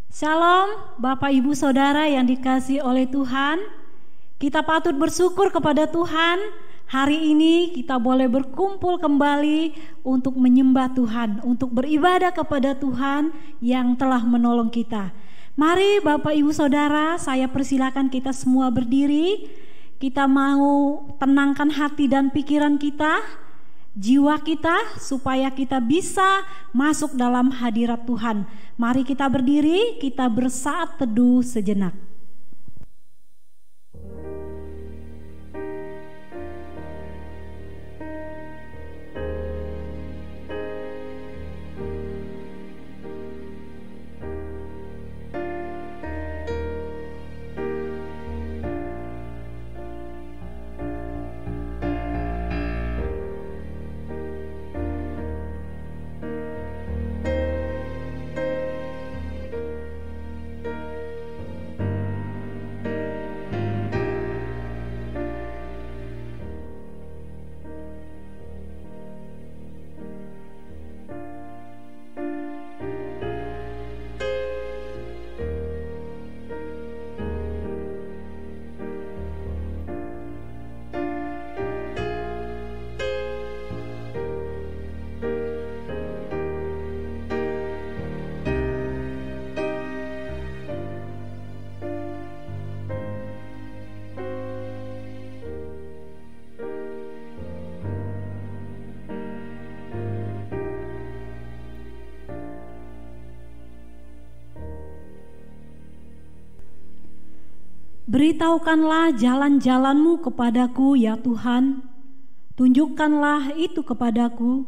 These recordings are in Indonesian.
Shalom Bapak Ibu Saudara yang dikasihi oleh Tuhan. Kita patut bersyukur kepada Tuhan. Hari ini kita boleh berkumpul kembali untuk menyembah Tuhan, untuk beribadah kepada Tuhan yang telah menolong kita. Mari Bapak Ibu Saudara, saya persilakan kita semua berdiri. Kita mau tenangkan hati dan pikiran kita, jiwa kita, supaya kita bisa masuk dalam hadirat Tuhan. Mari kita berdiri, kita bersaat teduh sejenak. Beritahukanlah jalan-jalan-Mu kepadaku ya Tuhan, tunjukkanlah itu kepadaku,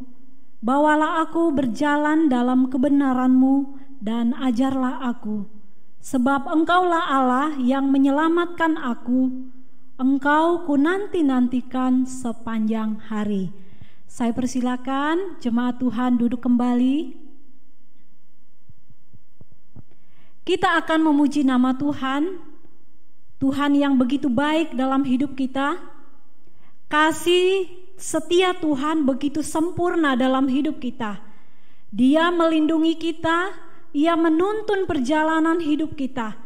bawalah aku berjalan dalam kebenaran-Mu dan ajarlah aku, sebab Engkaulah Allah yang menyelamatkan aku, Engkau ku nanti-nantikan sepanjang hari. Saya persilakan jemaat Tuhan duduk kembali. Kita akan memuji nama Tuhan, Tuhan yang begitu baik dalam hidup kita. Kasih setia Tuhan begitu sempurna dalam hidup kita. Dia melindungi kita, Ia menuntun perjalanan hidup kita,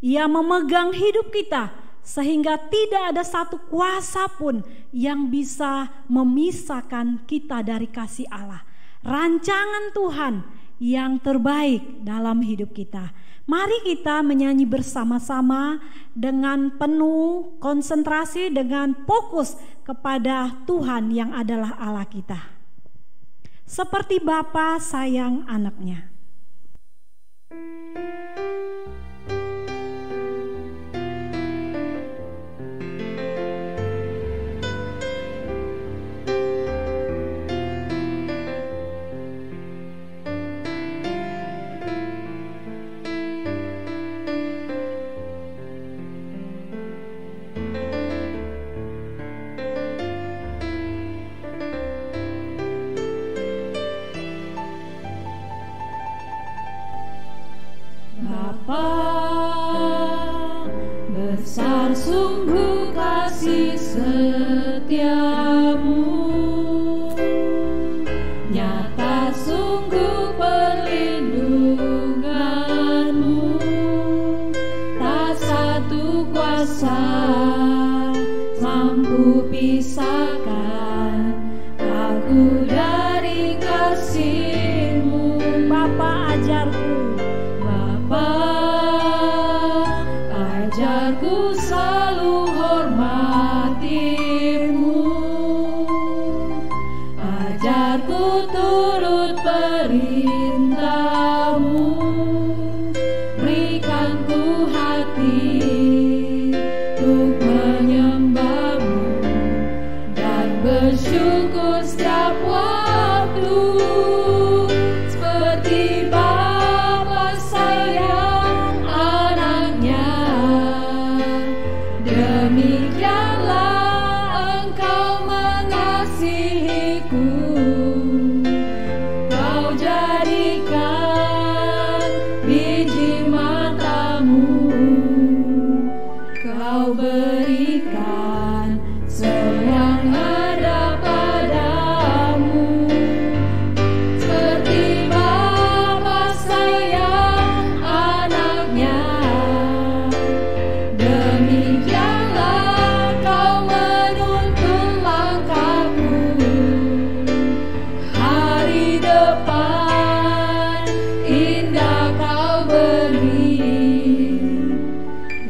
Ia memegang hidup kita, sehingga tidak ada satu kuasa pun yang bisa memisahkan kita dari kasih Allah. Rancangan Tuhan yang terbaik dalam hidup kita. Mari kita menyanyi bersama-sama dengan penuh konsentrasi, dengan fokus kepada Tuhan yang adalah Allah kita. Seperti Bapa sayang anaknya. Besar sungguh kasih setiamu, nyata sungguh perlindunganmu, tak satu kuasa mampu pisahkan aku dari kasih-Mu. Bapa ajarku, ajarku selalu hormati-Mu, ajarku turut perintah-Mu, berikan ku hati untuk menyembah-Mu dan bersyukur setiap waktu, seperti Bapa sayang anaknya. Demi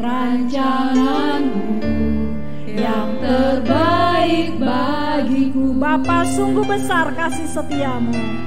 rancangan-Mu yang terbaik bagiku. Bapa, sungguh besar kasih setia-Mu.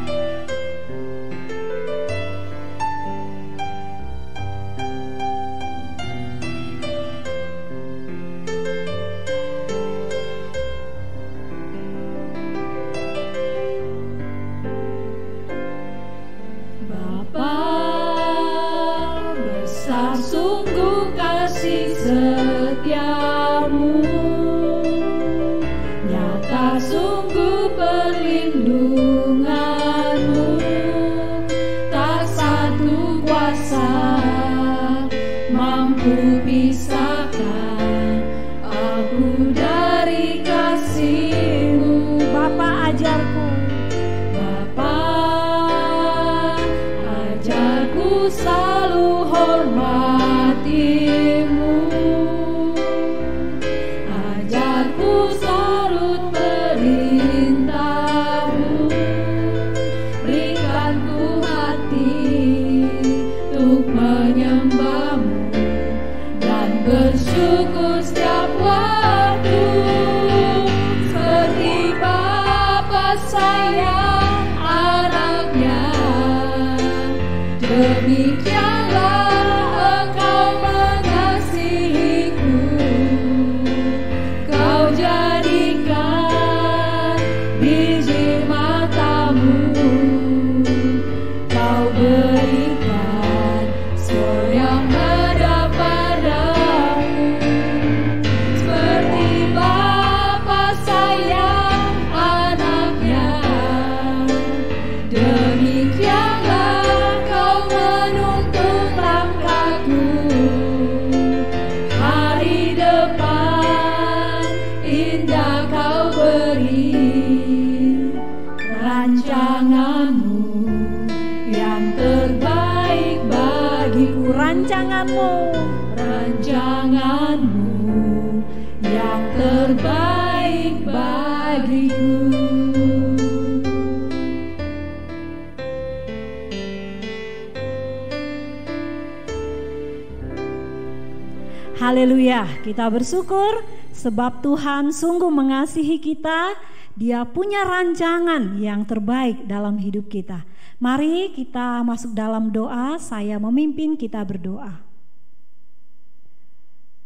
Haleluya, kita bersyukur sebab Tuhan sungguh mengasihi kita. Dia punya rancangan yang terbaik dalam hidup kita. Mari kita masuk dalam doa. Saya memimpin kita berdoa.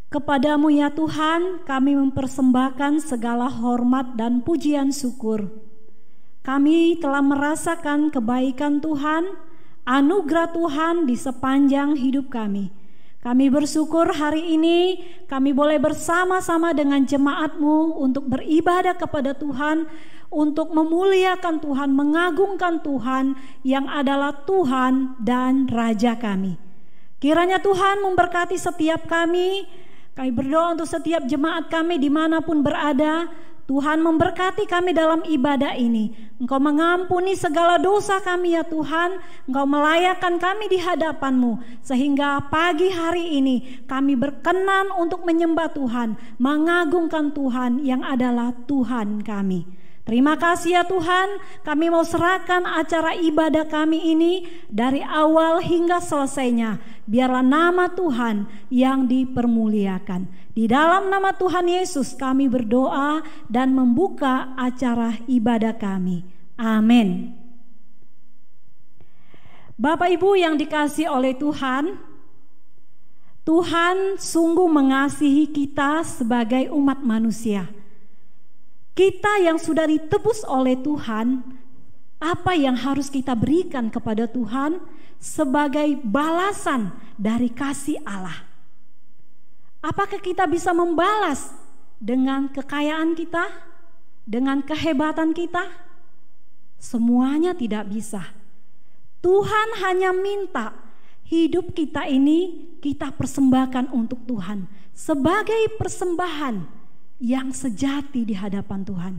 Kepadamu ya Tuhan, kami mempersembahkan segala hormat dan pujian syukur. Kami telah merasakan kebaikan Tuhan, anugerah Tuhan di sepanjang hidup kami. Kami bersyukur hari ini kami boleh bersama-sama dengan jemaat-Mu untuk beribadah kepada Tuhan, untuk memuliakan Tuhan, mengagungkan Tuhan yang adalah Tuhan dan Raja kami. Kiranya Tuhan memberkati setiap kami. Kami berdoa untuk setiap jemaat kami dimanapun berada. Tuhan memberkati kami dalam ibadah ini. Engkau mengampuni segala dosa kami ya Tuhan. Engkau melayakkan kami di hadapan-Mu. Sehingga pagi hari ini kami berkenan untuk menyembah Tuhan, mengagungkan Tuhan yang adalah Tuhan kami. Terima kasih ya Tuhan, kami mau serahkan acara ibadah kami ini dari awal hingga selesainya. Biarlah nama Tuhan yang dipermuliakan. Di dalam nama Tuhan Yesus kami berdoa dan membuka acara ibadah kami. Amin. Bapak Ibu yang dikasihi oleh Tuhan, Tuhan sungguh mengasihi kita sebagai umat manusia. Kita yang sudah ditebus oleh Tuhan, apa yang harus kita berikan kepada Tuhan sebagai balasan dari kasih Allah? Apakah kita bisa membalas dengan kekayaan kita, dengan kehebatan kita? Semuanya tidak bisa. Tuhan hanya minta hidup kita ini kita persembahkan untuk Tuhan sebagai persembahan yang sejati di hadapan Tuhan.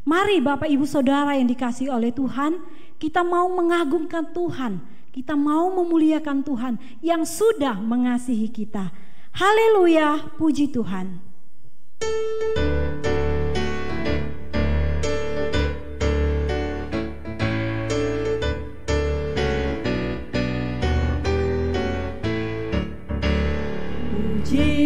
Mari Bapak Ibu Saudara yang dikasihi oleh Tuhan, kita mau mengagungkan Tuhan, kita mau memuliakan Tuhan yang sudah mengasihi kita. Haleluya, puji Tuhan. Puji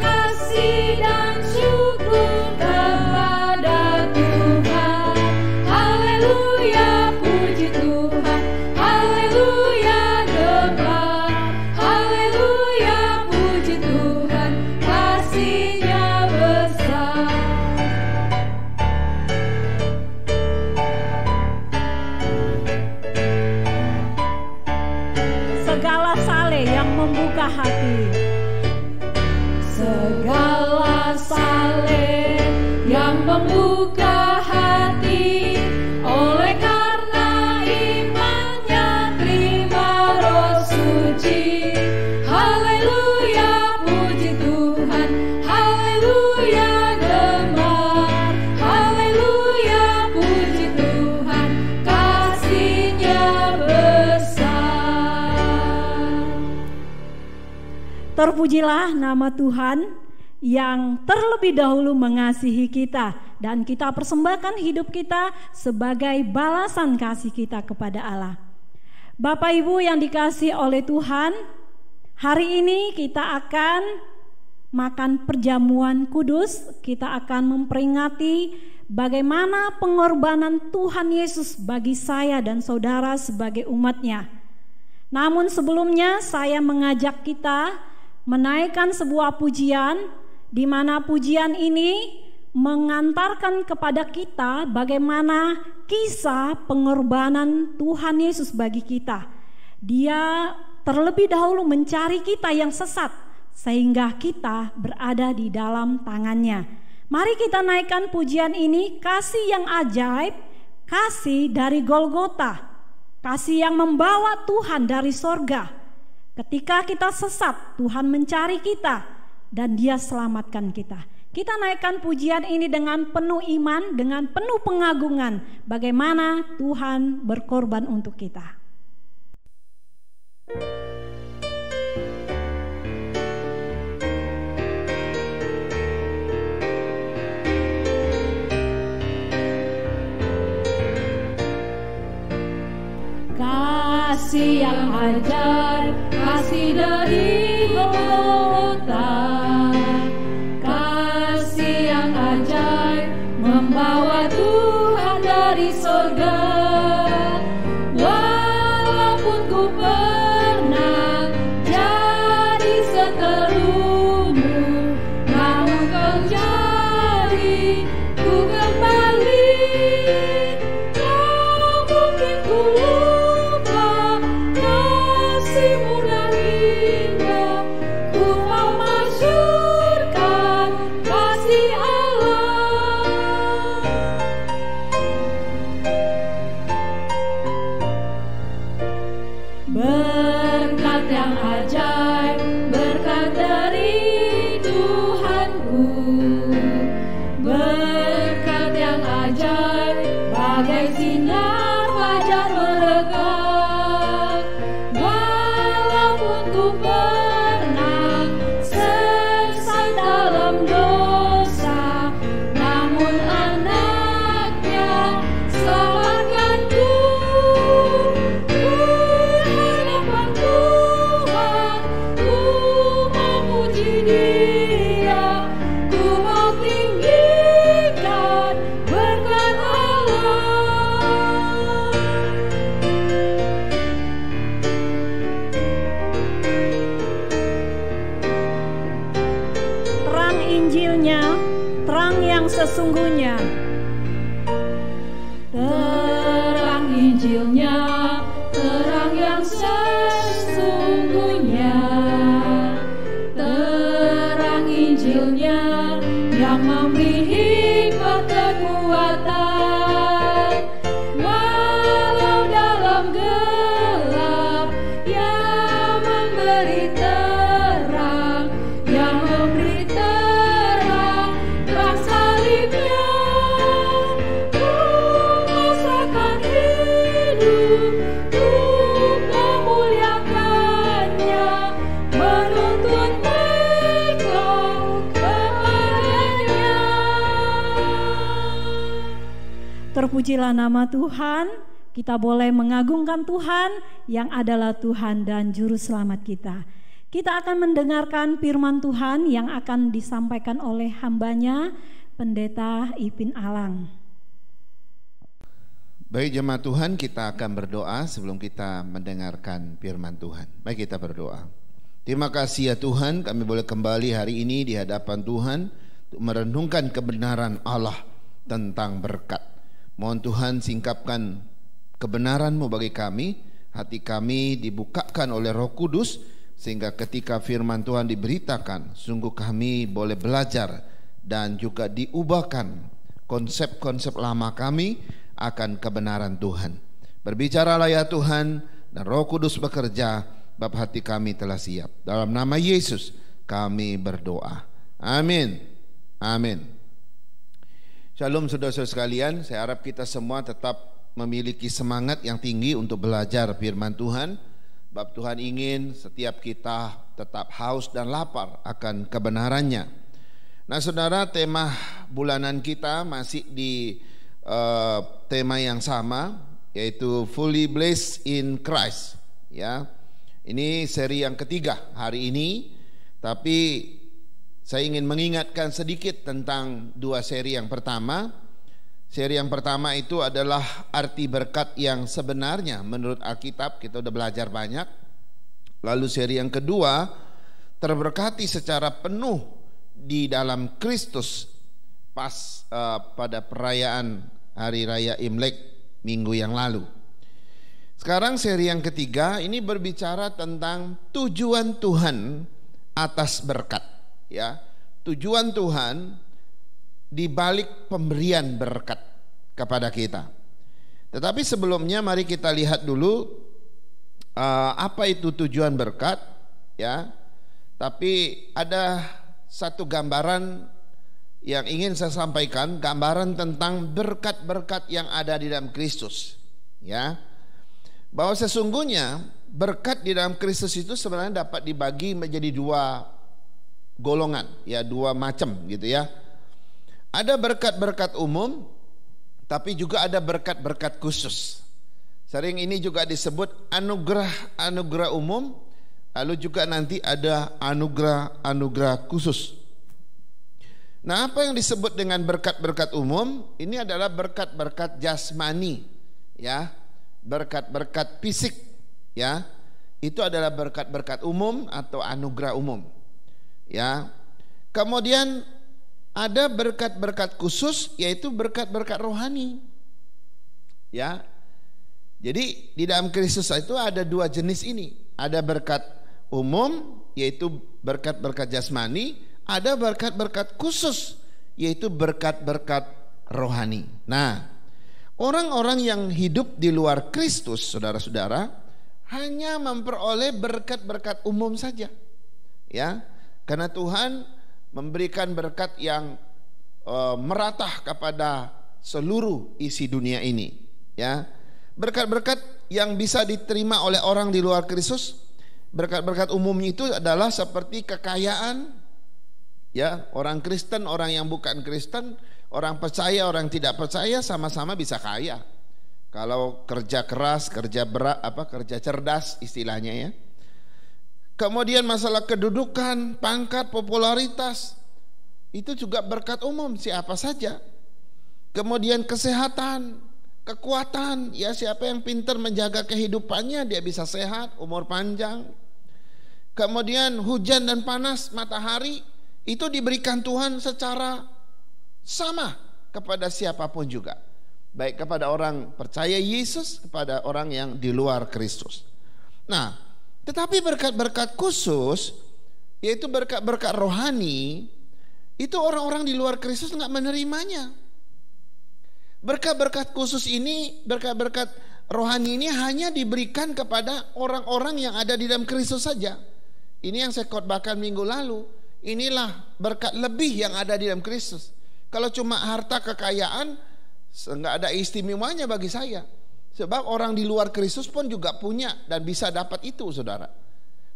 kasih dan syukur kepada Tuhan. Haleluya, puji Tuhan. Haleluya, gembala. Haleluya, puji Tuhan, kasih-Nya besar. Segala saleh yang membuka hati, segala saleh yang membuka hati, oleh karena imannya terima Roh Suci. Haleluya, puji Tuhan. Haleluya, gemar. Haleluya, puji Tuhan, kasih-Nya besar. terpujilah nama Tuhan yang terlebih dahulu mengasihi kita, dan kita persembahkan hidup kita sebagai balasan kasih kita kepada Allah. Bapak Ibu yang dikasihi oleh Tuhan, hari ini kita akan makan perjamuan kudus. Kita akan memperingati bagaimana pengorbanan Tuhan Yesus bagi saya dan saudara sebagai umat-Nya. Namun sebelumnya saya mengajak kita menaikkan sebuah pujian, di mana pujian ini mengantarkan kepada kita bagaimana kisah pengorbanan Tuhan Yesus bagi kita. Dia terlebih dahulu mencari kita yang sesat, sehingga kita berada di dalam tangan-Nya. Mari kita naikkan pujian ini, kasih yang ajaib, kasih dari Golgota, kasih yang membawa Tuhan dari sorga. Ketika kita sesat, Tuhan mencari kita dan Dia selamatkan kita. Kita naikkan pujian ini dengan penuh iman, dengan penuh pengagungan bagaimana Tuhan berkorban untuk kita. Kasih yang ajaib, kasih dari Golgota, kasih yang ajaib membawa Tuhan dari sorga. Walaupun ku pernah jadi seterumu, namun Kau jadi ku kembali. Tak mungkin ku lupa kasih-Mu dan indah. Ku mau masyurkan kasih Allah. Berkat yang ajaib, berkat dari Tuhanku. Berkat yang ajaib, bagai sinar fajar merekat. Walaupun ku pernah sesat dalam dosa, namun anak-Nya selamatkanku. Ku hadapan Tuhan, ku memuji Dia, ku mau tinggikan berkat Allah. Terang Injilnya, terang yang sesungguhnya. Terang Injilnya, terang yang sesungguhnya. Terang Injilnya yang memberi hikmat kekuatan. Walau dalam gelap, yang memberi terang, yang memberi terang, terang salibnya. Ku rasakan hidup untuk memuliakannya, menuntut mereka kepadanya. Terpujilah nama Tuhan. Kita boleh mengagungkan Tuhan yang adalah Tuhan dan Juru Selamat kita. Kita akan mendengarkan firman Tuhan yang akan disampaikan oleh hambanya, Pendeta Ipin Alang. Baik jemaat Tuhan, kita akan berdoa sebelum kita mendengarkan firman Tuhan. Mari kita berdoa. Terima kasih ya Tuhan, kami boleh kembali hari ini di hadapan Tuhan untuk merenungkan kebenaran Allah tentang berkat. Mohon Tuhan singkapkan kebenaran-Mu bagi kami, hati kami dibukakan oleh Roh Kudus, sehingga ketika firman Tuhan diberitakan, sungguh kami boleh belajar dan juga diubahkan konsep-konsep lama kami akan kebenaran Tuhan. Berbicaralah ya Tuhan, dan Roh Kudus bekerja, bab hati kami telah siap. Dalam nama Yesus kami berdoa. Amin. Amin. Shalom saudara-saudara sekalian, saya harap kita semua tetap memiliki semangat yang tinggi untuk belajar firman Tuhan. Bab Tuhan ingin setiap kita tetap haus dan lapar akan kebenarannya. Nah saudara, tema bulanan kita masih di tema yang sama, yaitu Fully Blessed in Christ. Ya, ini seri yang ketiga hari ini, tapi saya ingin mengingatkan sedikit tentang dua seri yang pertama. Seri yang pertama itu adalah arti berkat yang sebenarnya menurut Alkitab, kita udah belajar banyak. Lalu seri yang kedua, terberkati secara penuh di dalam Kristus pas pada perayaan Hari Raya Imlek minggu yang lalu. Sekarang seri yang ketiga ini berbicara tentang tujuan Tuhan atas berkat, ya. Tujuan Tuhan di balik pemberian berkat kepada kita. Tetapi sebelumnya mari kita lihat dulu apa itu tujuan berkat, ya. Tapi ada satu gambaran yang ingin saya sampaikan, gambaran tentang berkat-berkat yang ada di dalam Kristus, ya. Bahwa sesungguhnya berkat di dalam Kristus itu sebenarnya dapat dibagi menjadi dua golongan, ya, dua macam gitu ya. Ada berkat-berkat umum, tapi juga ada berkat-berkat khusus. Sering ini juga disebut anugerah-anugerah umum, lalu juga nanti ada anugerah-anugerah khusus. Nah, apa yang disebut dengan berkat-berkat umum? Ini adalah berkat-berkat jasmani, ya, berkat-berkat fisik, ya. Itu adalah berkat-berkat umum atau anugerah umum, ya. Kemudian ada berkat-berkat khusus, yaitu berkat-berkat rohani, ya. Jadi di dalam Kristus itu ada dua jenis ini. Ada berkat umum, yaitu berkat-berkat jasmani. Ada berkat-berkat khusus, yaitu berkat-berkat rohani. Nah, orang-orang yang hidup di luar Kristus, saudara-saudara, hanya memperoleh berkat-berkat umum saja, ya. Karena Tuhan memberikan berkat yang meratah kepada seluruh isi dunia ini, ya. Berkat-berkat yang bisa diterima oleh orang di luar Kristus, berkat-berkat umum itu adalah seperti kekayaan. Ya, orang Kristen, orang yang bukan Kristen, orang percaya, orang tidak percaya sama-sama bisa kaya. Kalau kerja keras, kerja cerdas istilahnya, ya. Kemudian masalah kedudukan, pangkat, popularitas, itu juga berkat umum siapa saja. Kemudian kesehatan, kekuatan, ya, siapa yang pintar menjaga kehidupannya dia bisa sehat, umur panjang. Kemudian hujan dan panas, matahari, itu diberikan Tuhan secara sama kepada siapapun juga, baik kepada orang percaya Yesus, kepada orang yang di luar Kristus. Nah, tetapi berkat-berkat khusus, yaitu berkat-berkat rohani, itu orang-orang di luar Kristus nggak menerimanya. Berkat-berkat khusus ini, berkat-berkat rohani ini hanya diberikan kepada orang-orang yang ada di dalam Kristus saja. Ini yang saya khotbahkan minggu lalu. Inilah berkat lebih yang ada di dalam Kristus. Kalau cuma harta kekayaan, enggak ada istimewanya bagi saya. Sebab orang di luar Kristus pun juga punya dan bisa dapat itu, saudara.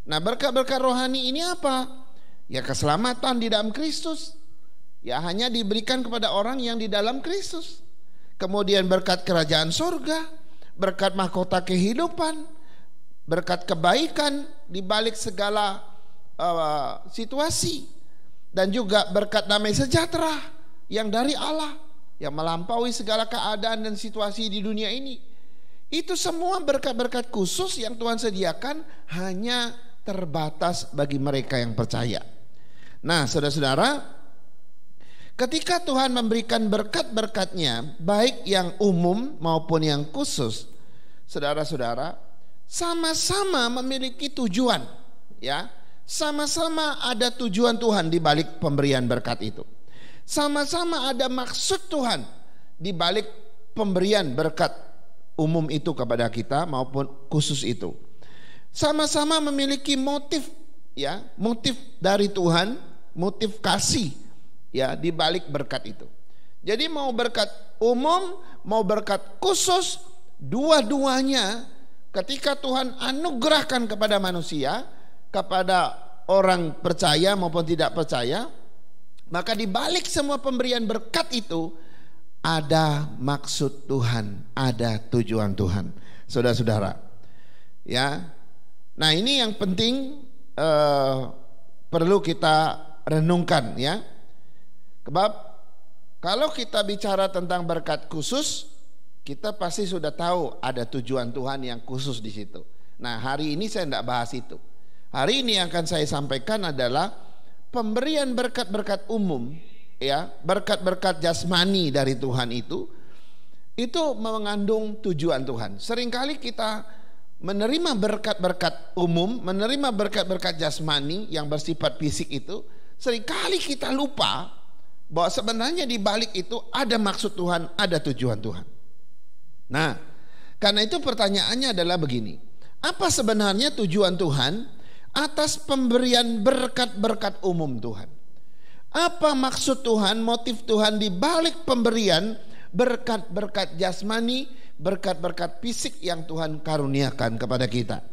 Nah, berkat-berkat rohani ini apa? Ya, keselamatan di dalam Kristus. Ya, hanya diberikan kepada orang yang di dalam Kristus. Kemudian berkat kerajaan surga, berkat mahkota kehidupan, berkat kebaikan di balik segala situasi, dan juga berkat damai sejahtera yang dari Allah yang melampaui segala keadaan dan situasi di dunia ini. Itu semua berkat-berkat khusus yang Tuhan sediakan hanya terbatas bagi mereka yang percaya. Nah, saudara-saudara, ketika Tuhan memberikan berkat-berkatnya, baik yang umum maupun yang khusus, saudara-saudara, sama-sama memiliki tujuan, ya. Sama-sama ada tujuan Tuhan di balik pemberian berkat itu. Sama-sama ada maksud Tuhan di balik pemberian berkat umum itu kepada kita maupun khusus itu. Sama-sama memiliki motif, ya, motif dari Tuhan, motif kasih, ya, di balik berkat itu. Jadi mau berkat umum, mau berkat khusus, dua-duanya ketika Tuhan anugerahkan kepada manusia, kepada orang percaya maupun tidak percaya, maka di balik semua pemberian berkat itu ada maksud Tuhan, ada tujuan Tuhan, saudara-saudara. Ya, nah ini yang penting perlu kita renungkan, ya. Sebab kalau kita bicara tentang berkat khusus, kita pasti sudah tahu ada tujuan Tuhan yang khusus di situ. Nah, hari ini saya tidak bahas itu. Hari ini yang akan saya sampaikan adalah pemberian berkat-berkat umum, ya, berkat-berkat jasmani dari Tuhan itu mengandung tujuan Tuhan. Seringkali kita menerima berkat-berkat umum, menerima berkat-berkat jasmani yang bersifat fisik itu, seringkali kita lupa bahwa sebenarnya di balik itu ada maksud Tuhan, ada tujuan Tuhan. Nah, karena itu pertanyaannya adalah begini: apa sebenarnya tujuan Tuhan atas pemberian berkat-berkat umum Tuhan? Apa maksud Tuhan, motif Tuhan di balik pemberian berkat-berkat jasmani, berkat-berkat fisik yang Tuhan karuniakan kepada kita?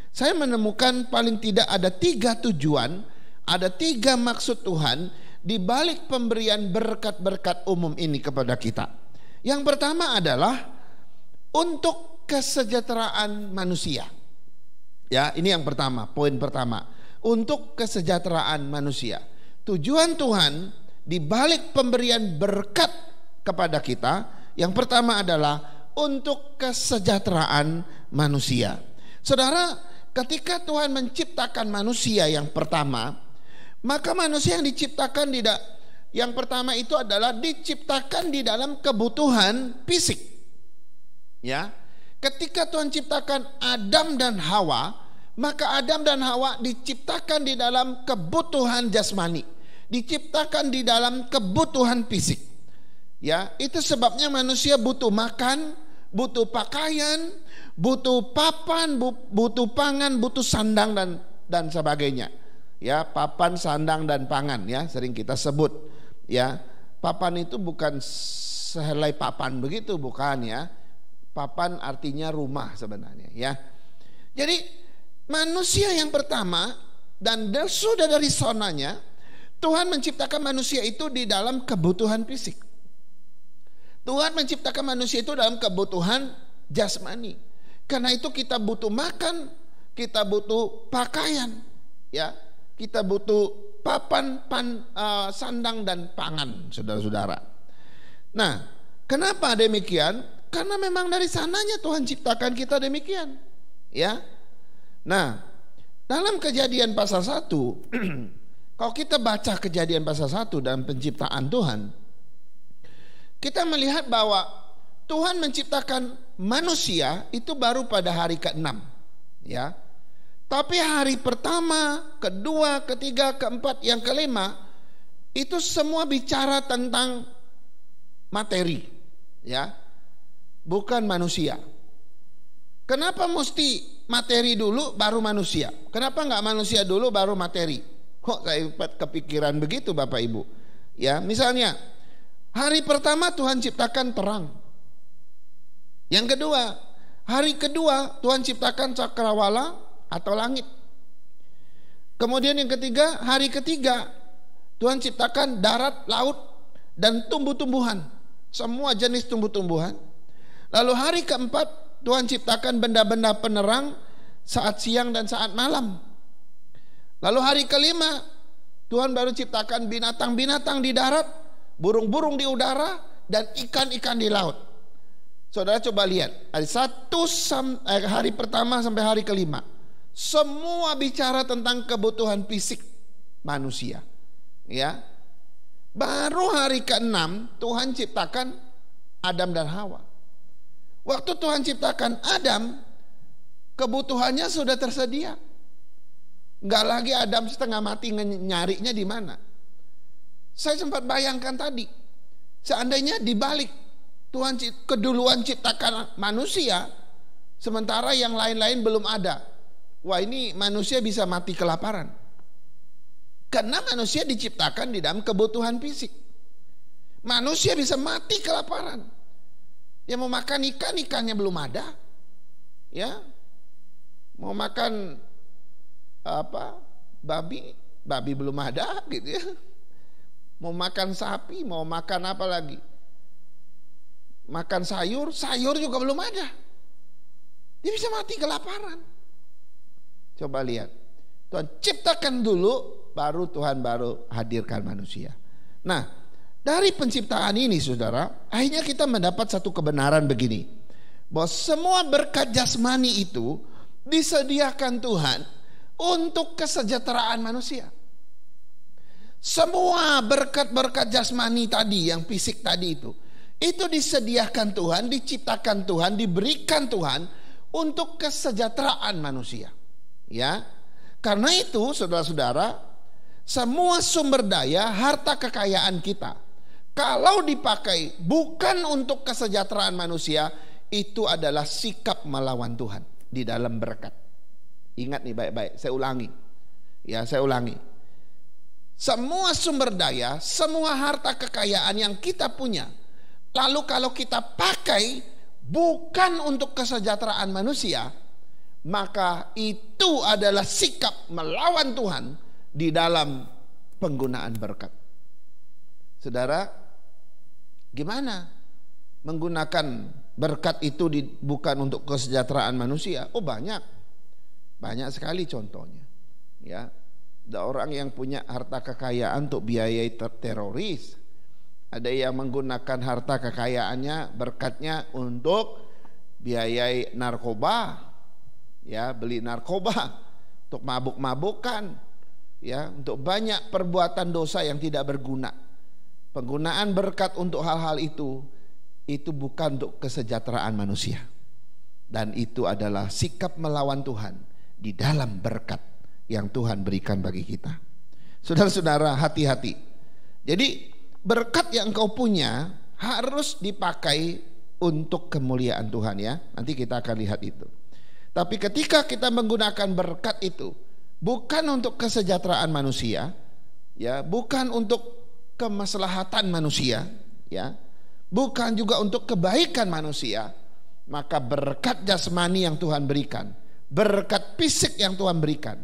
Saya menemukan paling tidak ada 3 tujuan, ada 3 maksud Tuhan di balik pemberian berkat-berkat umum ini kepada kita. Yang pertama adalah untuk kesejahteraan manusia. Ya, ini yang pertama, poin pertama, untuk kesejahteraan manusia. Tujuan Tuhan di balik pemberian berkat kepada kita, yang pertama adalah untuk kesejahteraan manusia. Saudara, ketika Tuhan menciptakan manusia yang pertama, maka manusia yang diciptakan yang pertama itu adalah diciptakan di dalam kebutuhan fisik. Ya. Ketika Tuhan ciptakan Adam dan Hawa, maka Adam dan Hawa diciptakan di dalam kebutuhan jasmani, diciptakan di dalam kebutuhan fisik. Ya, itu sebabnya manusia butuh makan, butuh pakaian, butuh papan, butuh pangan, butuh sandang dan sebagainya. Ya, papan, sandang dan pangan, ya, sering kita sebut. Ya, papan itu bukan sehelai papan begitu, bukan, ya. Papan artinya rumah sebenarnya, ya. Jadi manusia yang pertama, dan sudah dari sonanya Tuhan menciptakan manusia itu di dalam kebutuhan fisik. Tuhan menciptakan manusia itu dalam kebutuhan jasmani. Karena itu kita butuh makan, kita butuh pakaian, ya. Kita butuh papan, sandang dan pangan, saudara-saudara. Nah, kenapa demikian? Karena memang dari sananya Tuhan ciptakan kita demikian, ya. Nah, dalam Kejadian pasal 1, kalau kita baca Kejadian pasal 1 dalam penciptaan Tuhan, kita melihat bahwa Tuhan menciptakan manusia itu baru pada hari ke-6, ya. Tapi hari pertama, kedua, ketiga, keempat, yang kelima itu semua bicara tentang materi, ya. Bukan manusia. Kenapa mesti materi dulu baru manusia? Kenapa enggak manusia dulu baru materi? Kok saya kepikiran begitu Bapak Ibu? Ya, misalnya hari pertama Tuhan ciptakan terang. Yang kedua, hari kedua Tuhan ciptakan cakrawala atau langit. Kemudian yang ketiga, hari ketiga Tuhan ciptakan darat, laut dan tumbuh-tumbuhan. Semua jenis tumbuh-tumbuhan. Lalu hari keempat Tuhan ciptakan benda-benda penerang saat siang dan saat malam. Lalu hari kelima Tuhan baru ciptakan binatang-binatang di darat, burung-burung di udara, dan ikan-ikan di laut. Saudara coba lihat, hari pertama sampai hari kelima, semua bicara tentang kebutuhan fisik manusia. Ya, baru hari ke-6 Tuhan ciptakan Adam dan Hawa. Waktu Tuhan ciptakan Adam, kebutuhannya sudah tersedia. Enggak lagi Adam setengah mati nyarinya di mana. Saya sempat bayangkan tadi, seandainya dibalik, Tuhan keduluan ciptakan manusia, sementara yang lain-lain belum ada. Wah, ini manusia bisa mati kelaparan. Karena manusia diciptakan di dalam kebutuhan fisik. Manusia bisa mati kelaparan. Yang mau makan ikan, ikannya belum ada. Ya, mau makan babi belum ada gitu ya. Mau makan sapi, mau makan apa lagi? Makan sayur juga belum ada. Dia bisa mati kelaparan. Coba lihat, Tuhan ciptakan dulu, baru Tuhan baru hadirkan manusia. Nah, dari penciptaan ini saudara, akhirnya kita mendapat satu kebenaran begini, bahwa semua berkat jasmani itu disediakan Tuhan untuk kesejahteraan manusia. Semua berkat-berkat jasmani tadi, yang fisik tadi itu disediakan Tuhan, diciptakan Tuhan, diberikan Tuhan untuk kesejahteraan manusia. Ya, karena itu saudara-saudara, semua sumber daya, harta kekayaan kita, kalau dipakai bukan untuk kesejahteraan manusia, itu adalah sikap melawan Tuhan di dalam berkat. Ingat nih baik-baik, saya ulangi. Semua sumber daya, semua harta kekayaan yang kita punya, lalu kalau kita pakai bukan untuk kesejahteraan manusia, maka itu adalah sikap melawan Tuhan di dalam penggunaan berkat. Saudara, gimana menggunakan berkat itu bukan untuk kesejahteraan manusia? Oh, banyak sekali contohnya. Ya, ada orang yang punya harta kekayaan untuk biayai teroris. Ada yang menggunakan harta kekayaannya, berkatnya untuk biayai narkoba. Ya, beli narkoba untuk mabuk-mabukan. Ya, untuk banyak perbuatan dosa yang tidak berguna. Penggunaan berkat untuk hal-hal itu bukan untuk kesejahteraan manusia. Dan itu adalah sikap melawan Tuhan di dalam berkat yang Tuhan berikan bagi kita. Saudara-saudara, hati-hati. Jadi berkat yang engkau punya harus dipakai untuk kemuliaan Tuhan ya. Nanti kita akan lihat itu. Tapi ketika kita menggunakan berkat itu bukan untuk kesejahteraan manusia, ya, bukan untuk kemaslahatan manusia, ya, bukan juga untuk kebaikan manusia, maka berkat jasmani yang Tuhan berikan, berkat fisik yang Tuhan berikan,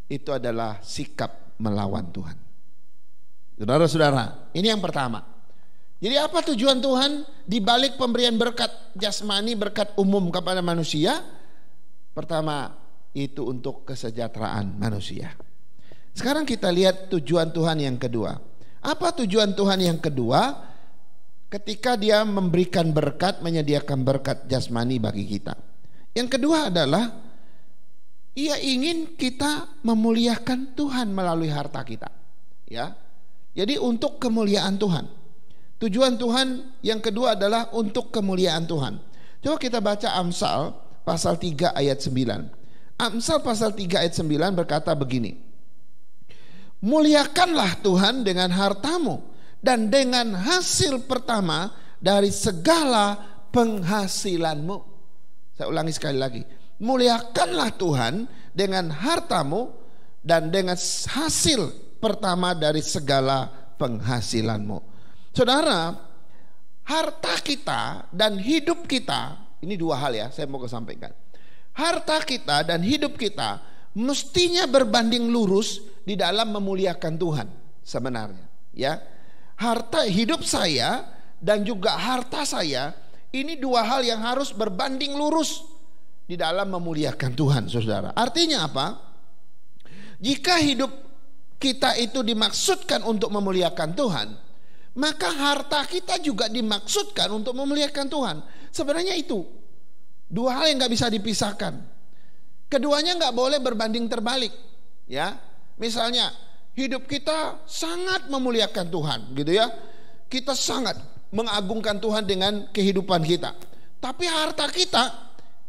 itu adalah sikap melawan Tuhan. Saudara-saudara, ini yang pertama. Jadi apa tujuan Tuhan di balik pemberian berkat jasmani, berkat umum kepada manusia? Pertama, itu untuk kesejahteraan manusia. Sekarang kita lihat tujuan Tuhan yang kedua. Apa tujuan Tuhan yang kedua ketika Dia memberikan berkat, menyediakan berkat jasmani bagi kita? Yang kedua adalah Ia ingin kita memuliakan Tuhan melalui harta kita. Ya. Jadi untuk kemuliaan Tuhan. Tujuan Tuhan yang kedua adalah untuk kemuliaan Tuhan. Coba kita baca Amsal pasal 3 ayat 9. Amsal pasal 3 ayat 9 berkata begini. Muliakanlah Tuhan dengan hartamu dan dengan hasil pertama dari segala penghasilanmu. Saya ulangi sekali lagi. Muliakanlah Tuhan dengan hartamu dan dengan hasil pertama dari segala penghasilanmu. Saudara, harta kita dan hidup kita, ini dua hal ya, saya mau sampaikan. Harta kita dan hidup kita mestinya berbanding lurus di dalam memuliakan Tuhan sebenarnya, ya. Harta hidup saya dan juga harta saya, ini dua hal yang harus berbanding lurus di dalam memuliakan Tuhan, saudara. Artinya apa? Jika hidup kita itu dimaksudkan untuk memuliakan Tuhan, maka harta kita juga dimaksudkan untuk memuliakan Tuhan. Sebenarnya itu dua hal yang gak bisa dipisahkan. Keduanya gak boleh berbanding terbalik. Ya, misalnya hidup kita sangat memuliakan Tuhan, gitu ya. Kita sangat mengagungkan Tuhan dengan kehidupan kita. Tapi harta kita,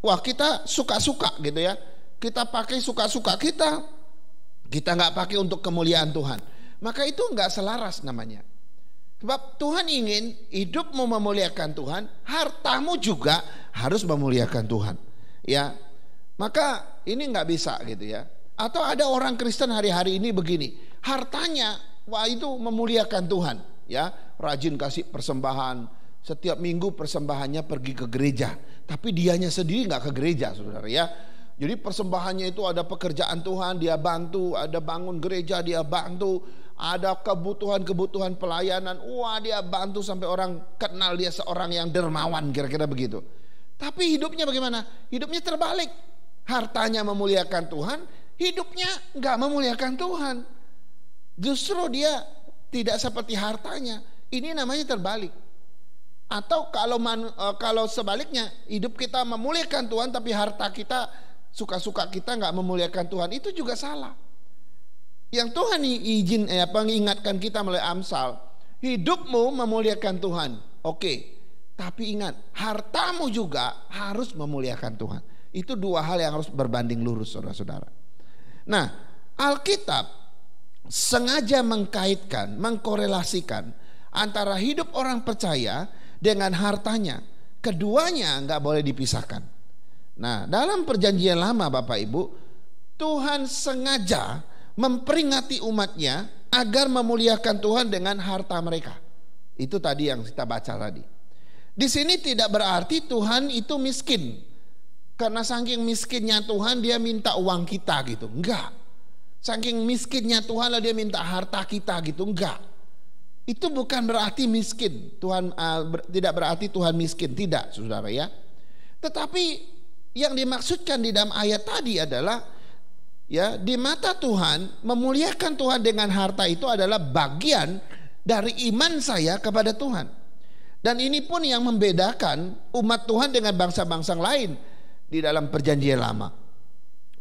wah kita suka-suka gitu ya. Kita pakai suka-suka kita nggak pakai untuk kemuliaan Tuhan. Maka itu nggak selaras namanya. Sebab Tuhan ingin hidupmu memuliakan Tuhan, hartamu juga harus memuliakan Tuhan. Ya, maka ini nggak bisa gitu ya. Atau ada orang Kristen hari-hari ini begini, hartanya wah itu memuliakan Tuhan. Ya, rajin kasih persembahan, setiap minggu persembahannya pergi ke gereja, tapi dianya sendiri nggak ke gereja, saudara ya. Jadi persembahannya itu ada pekerjaan Tuhan dia bantu, ada bangun gereja dia bantu, ada kebutuhan pelayanan, wah dia bantu sampai orang kenal dia seorang yang dermawan, kira-kira begitu. Tapi hidupnya bagaimana? Hidupnya terbalik. Hartanya memuliakan Tuhan, hidupnya nggak memuliakan Tuhan. Justru dia tidak seperti hartanya. Ini namanya terbalik. Atau kalau sebaliknya, hidup kita memuliakan Tuhan tapi harta kita, suka-suka kita nggak memuliakan Tuhan, itu juga salah. Yang Tuhan ingatkan kita melalui Amsal, hidupmu memuliakan Tuhan. Oke. Tapi ingat, hartamu juga harus memuliakan Tuhan. Itu dua hal yang harus berbanding lurus, saudara-saudara. Nah, Alkitab sengaja mengkaitkan, mengkorelasikan antara hidup orang percaya dengan hartanya. Keduanya nggak boleh dipisahkan. Nah, dalam perjanjian lama Bapak Ibu, Tuhan sengaja memperingati umatnya agar memuliakan Tuhan dengan harta mereka. Itu tadi yang kita baca tadi. Di sini tidak berarti Tuhan itu miskin. Karena saking miskinnya Tuhan dia minta uang kita gitu. Enggak. Saking miskinnya Tuhan lah dia minta harta kita gitu. Enggak. Itu bukan berarti miskin. Tuhan tidak berarti Tuhan miskin, tidak, saudara ya. Tetapi yang dimaksudkan di dalam ayat tadi adalah ya, di mata Tuhan memuliakan Tuhan dengan harta itu adalah bagian dari iman saya kepada Tuhan. Dan ini pun yang membedakan umat Tuhan dengan bangsa-bangsa lain di dalam perjanjian lama.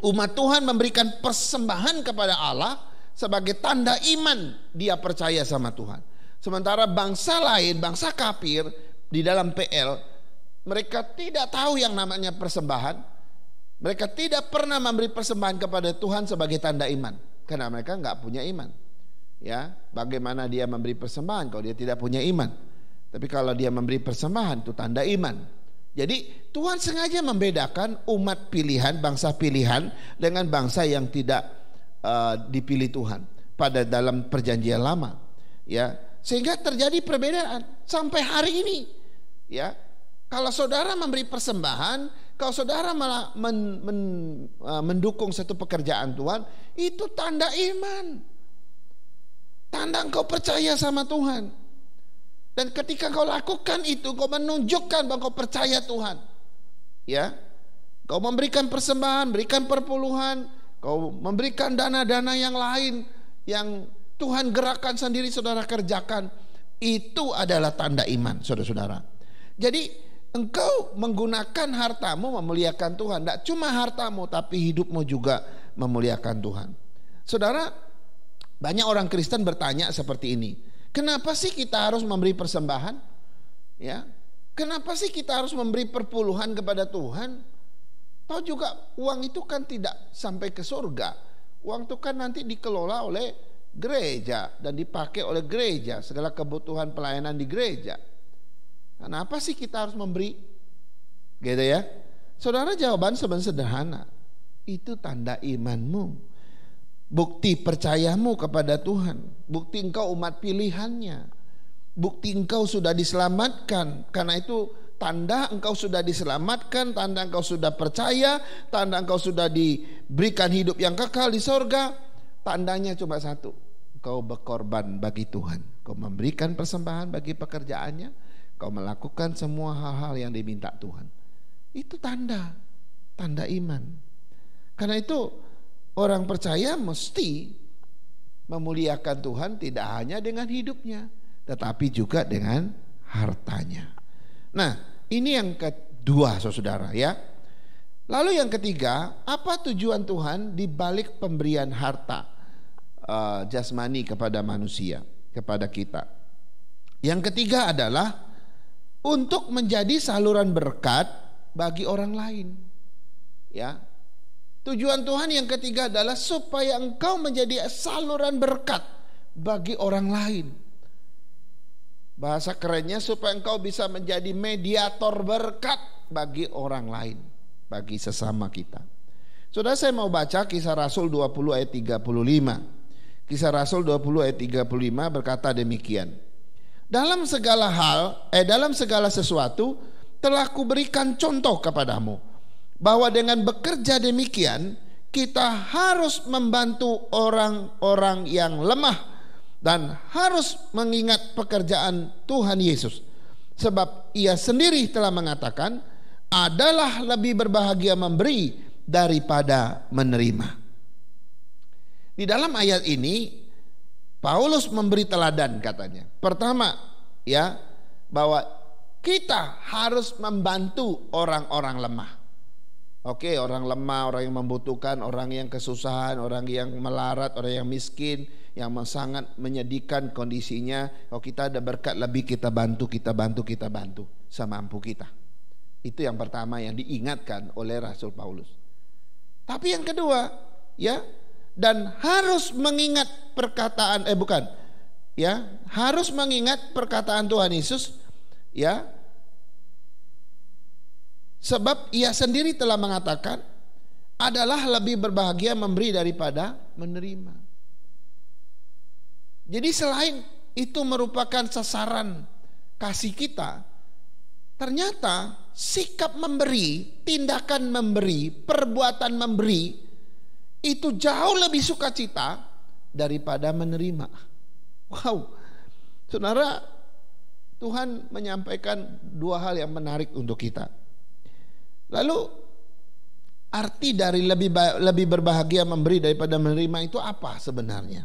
Umat Tuhan memberikan persembahan kepada Allah sebagai tanda iman dia percaya sama Tuhan. Sementara bangsa lain, bangsa kafir di dalam PL, mereka tidak tahu yang namanya persembahan. Mereka tidak pernah memberi persembahan kepada Tuhan sebagai tanda iman, karena mereka nggak punya iman. Ya, bagaimana dia memberi persembahan kalau dia tidak punya iman? Tapi kalau dia memberi persembahan itu tanda iman. Jadi Tuhan sengaja membedakan umat pilihan, bangsa pilihan dengan bangsa yang tidak dipilih Tuhan pada dalam perjanjian lama. Ya, sehingga terjadi perbedaan sampai hari ini. Ya, kalau saudara memberi persembahan, kalau saudara malah mendukung satu pekerjaan Tuhan, itu tanda iman. Tanda engkau percaya sama Tuhan. Dan ketika kau lakukan itu, kau menunjukkan bahwa kau percaya Tuhan. Ya, kau memberikan persembahan, berikan perpuluhan, kau memberikan dana-dana yang lain yang Tuhan gerakan sendiri, saudara kerjakan. Itu adalah tanda iman, saudara-saudara. Jadi engkau menggunakan hartamu memuliakan Tuhan. Tidak cuma hartamu, tapi hidupmu juga memuliakan Tuhan. Saudara, banyak orang Kristen bertanya seperti ini. Kenapa sih kita harus memberi persembahan? Ya, kenapa sih kita harus memberi perpuluhan kepada Tuhan? Tahu juga uang itu kan tidak sampai ke surga. Uang itu kan nanti dikelola oleh gereja dan dipakai oleh gereja, segala kebutuhan pelayanan di gereja. Kenapa sih kita harus memberi? Gitu ya. Saudara, jawaban sebenarnya sederhana. Itu tanda imanmu. Bukti percayamu kepada Tuhan. Bukti engkau umat pilihannya. Bukti engkau sudah diselamatkan. Karena itu tanda engkau sudah diselamatkan, tanda engkau sudah percaya, tanda engkau sudah diberikan hidup yang kekal di sorga. Tandanya cuma satu, engkau berkorban bagi Tuhan. Kau memberikan persembahan bagi pekerjaannya, kau melakukan semua hal-hal yang diminta Tuhan. Itu tanda iman. Karena itu orang percaya mesti memuliakan Tuhan tidak hanya dengan hidupnya, tetapi juga dengan hartanya. Nah, ini yang kedua, saudara ya. Lalu yang ketiga, apa tujuan Tuhan di balik pemberian harta jasmani kepada manusia, kepada kita? Yang ketiga adalah untuk menjadi saluran berkat bagi orang lain. Ya. Tujuan Tuhan yang ketiga adalah supaya engkau menjadi saluran berkat bagi orang lain. Bahasa kerennya supaya engkau bisa menjadi mediator berkat bagi orang lain, bagi sesama kita. Saudara, saya mau baca Kisah Rasul 20 ayat 35. Kisah Rasul 20 ayat 35 berkata demikian. Dalam segala sesuatu telah kuberikan contoh kepadamu, bahwa dengan bekerja demikian kita harus membantu orang-orang yang lemah dan harus mengingat pekerjaan Tuhan Yesus. Sebab ia sendiri telah mengatakan, adalah lebih berbahagia memberi daripada menerima. Di dalam ayat ini Paulus memberi teladan katanya. Pertama ya, bahwa kita harus membantu orang-orang lemah. Oke, orang lemah, orang yang membutuhkan, orang yang kesusahan, orang yang melarat, orang yang miskin, yang sangat menyedihkan kondisinya. Kalau kita ada berkat lebih, kita bantu semampu kita. Itu yang pertama yang diingatkan oleh Rasul Paulus. Tapi yang kedua, ya, dan harus mengingat harus mengingat perkataan Tuhan Yesus, ya. Sebab ia sendiri telah mengatakan, adalah lebih berbahagia memberi daripada menerima. Jadi selain itu merupakan sasaran kasih kita, ternyata sikap memberi, tindakan memberi, perbuatan memberi itu jauh lebih sukacita daripada menerima. Wow, saudara, Tuhan menyampaikan dua hal yang menarik untuk kita. Lalu arti dari lebih berbahagia memberi daripada menerima itu apa sebenarnya?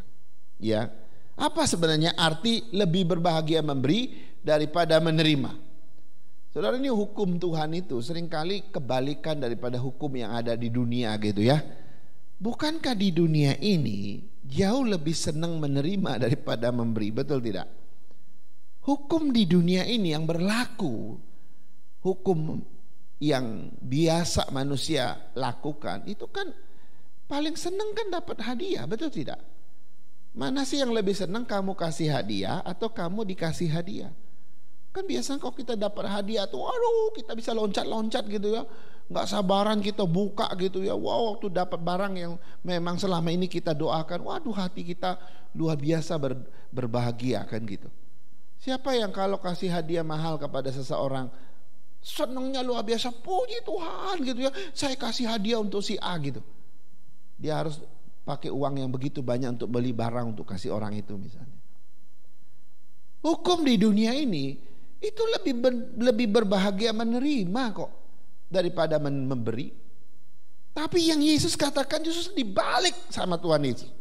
Ya, apa sebenarnya arti lebih berbahagia memberi daripada menerima? Saudara, ini hukum Tuhan itu seringkali kebalikan daripada hukum yang ada di dunia gitu ya. Bukankah di dunia ini jauh lebih senang menerima daripada memberi, betul tidak? Hukum di dunia ini yang berlaku, hukum yang biasa manusia lakukan, itu kan paling senang kan dapat hadiah, betul tidak? Mana sih yang lebih senang, kamu kasih hadiah atau kamu dikasih hadiah? Kan biasanya kalau kita dapat hadiah tuh, aduh, kita bisa loncat-loncat gitu ya, nggak sabaran kita buka gitu ya. Wow, waktu dapat barang yang memang selama ini kita doakan, waduh, hati kita luar biasa berbahagia kan gitu. Siapa yang kalau kasih hadiah mahal kepada seseorang senangnya luar biasa, puji Tuhan gitu ya, saya kasih hadiah untuk si A gitu. Dia harus pakai uang yang begitu banyak untuk beli barang untuk kasih orang itu misalnya. Hukum di dunia ini itu lebih berbahagia menerima kok daripada memberi. Tapi yang Yesus katakan justru dibalik sama Tuhan Yesus,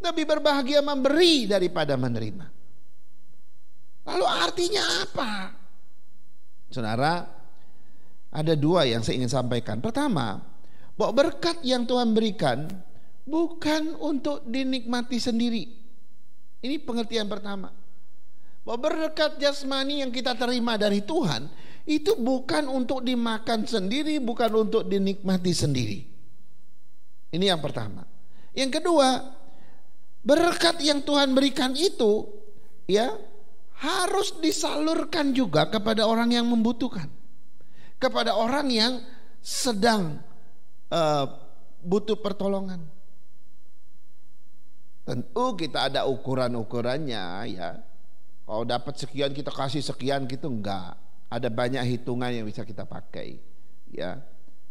lebih berbahagia memberi daripada menerima. Lalu artinya apa? Saudara, ada dua yang saya ingin sampaikan. Pertama, bahwa berkat yang Tuhan berikan bukan untuk dinikmati sendiri. Ini pengertian pertama. Bahwa berkat jasmani yang kita terima dari Tuhan itu bukan untuk dimakan sendiri, bukan untuk dinikmati sendiri. Ini yang pertama. Yang kedua, berkat yang Tuhan berikan itu ya harus disalurkan juga kepada orang yang membutuhkan, kepada orang yang sedang butuh pertolongan. Tentu kita ada ukuran-ukurannya ya. Kalau dapat sekian kita kasih sekian gitu, enggak. Ada banyak hitungan yang bisa kita pakai ya.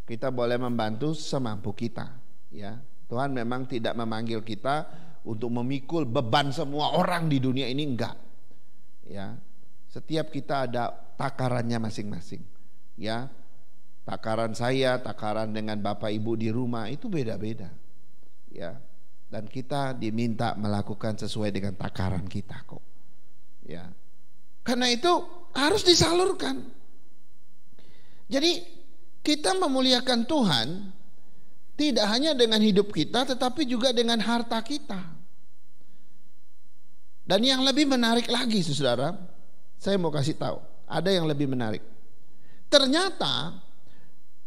Kita boleh membantu semampu kita ya. Tuhan memang tidak memanggil kita untuk memikul beban semua orang di dunia ini, enggak. Ya. Setiap kita ada takarannya masing-masing. Ya, takaran saya, takaran dengan bapak ibu di rumah itu beda-beda. Ya. Dan kita diminta melakukan sesuai dengan takaran kita kok. Ya. Karena itu harus disalurkan. Jadi kita memuliakan Tuhan tidak hanya dengan hidup kita, tetapi juga dengan harta kita. Dan yang lebih menarik lagi, saudara, saya mau kasih tahu, ada yang lebih menarik. Ternyata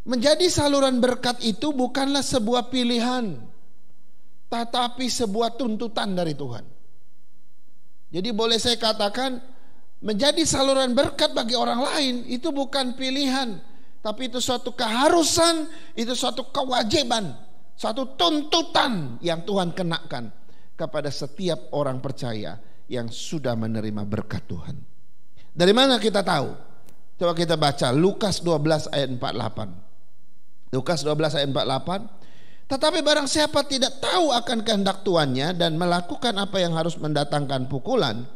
menjadi saluran berkat itu bukanlah sebuah pilihan, tetapi sebuah tuntutan dari Tuhan. Jadi boleh saya katakan, menjadi saluran berkat bagi orang lain itu bukan pilihan, tapi itu suatu keharusan, itu suatu kewajiban, suatu tuntutan yang Tuhan kenakan kepada setiap orang percaya yang sudah menerima berkat Tuhan. Dari mana kita tahu? Coba kita baca Lukas 12 ayat 48. Lukas 12 ayat 48. Tetapi barang siapa tidak tahu akan kehendak tuannya dan melakukan apa yang harus mendatangkan pukulan,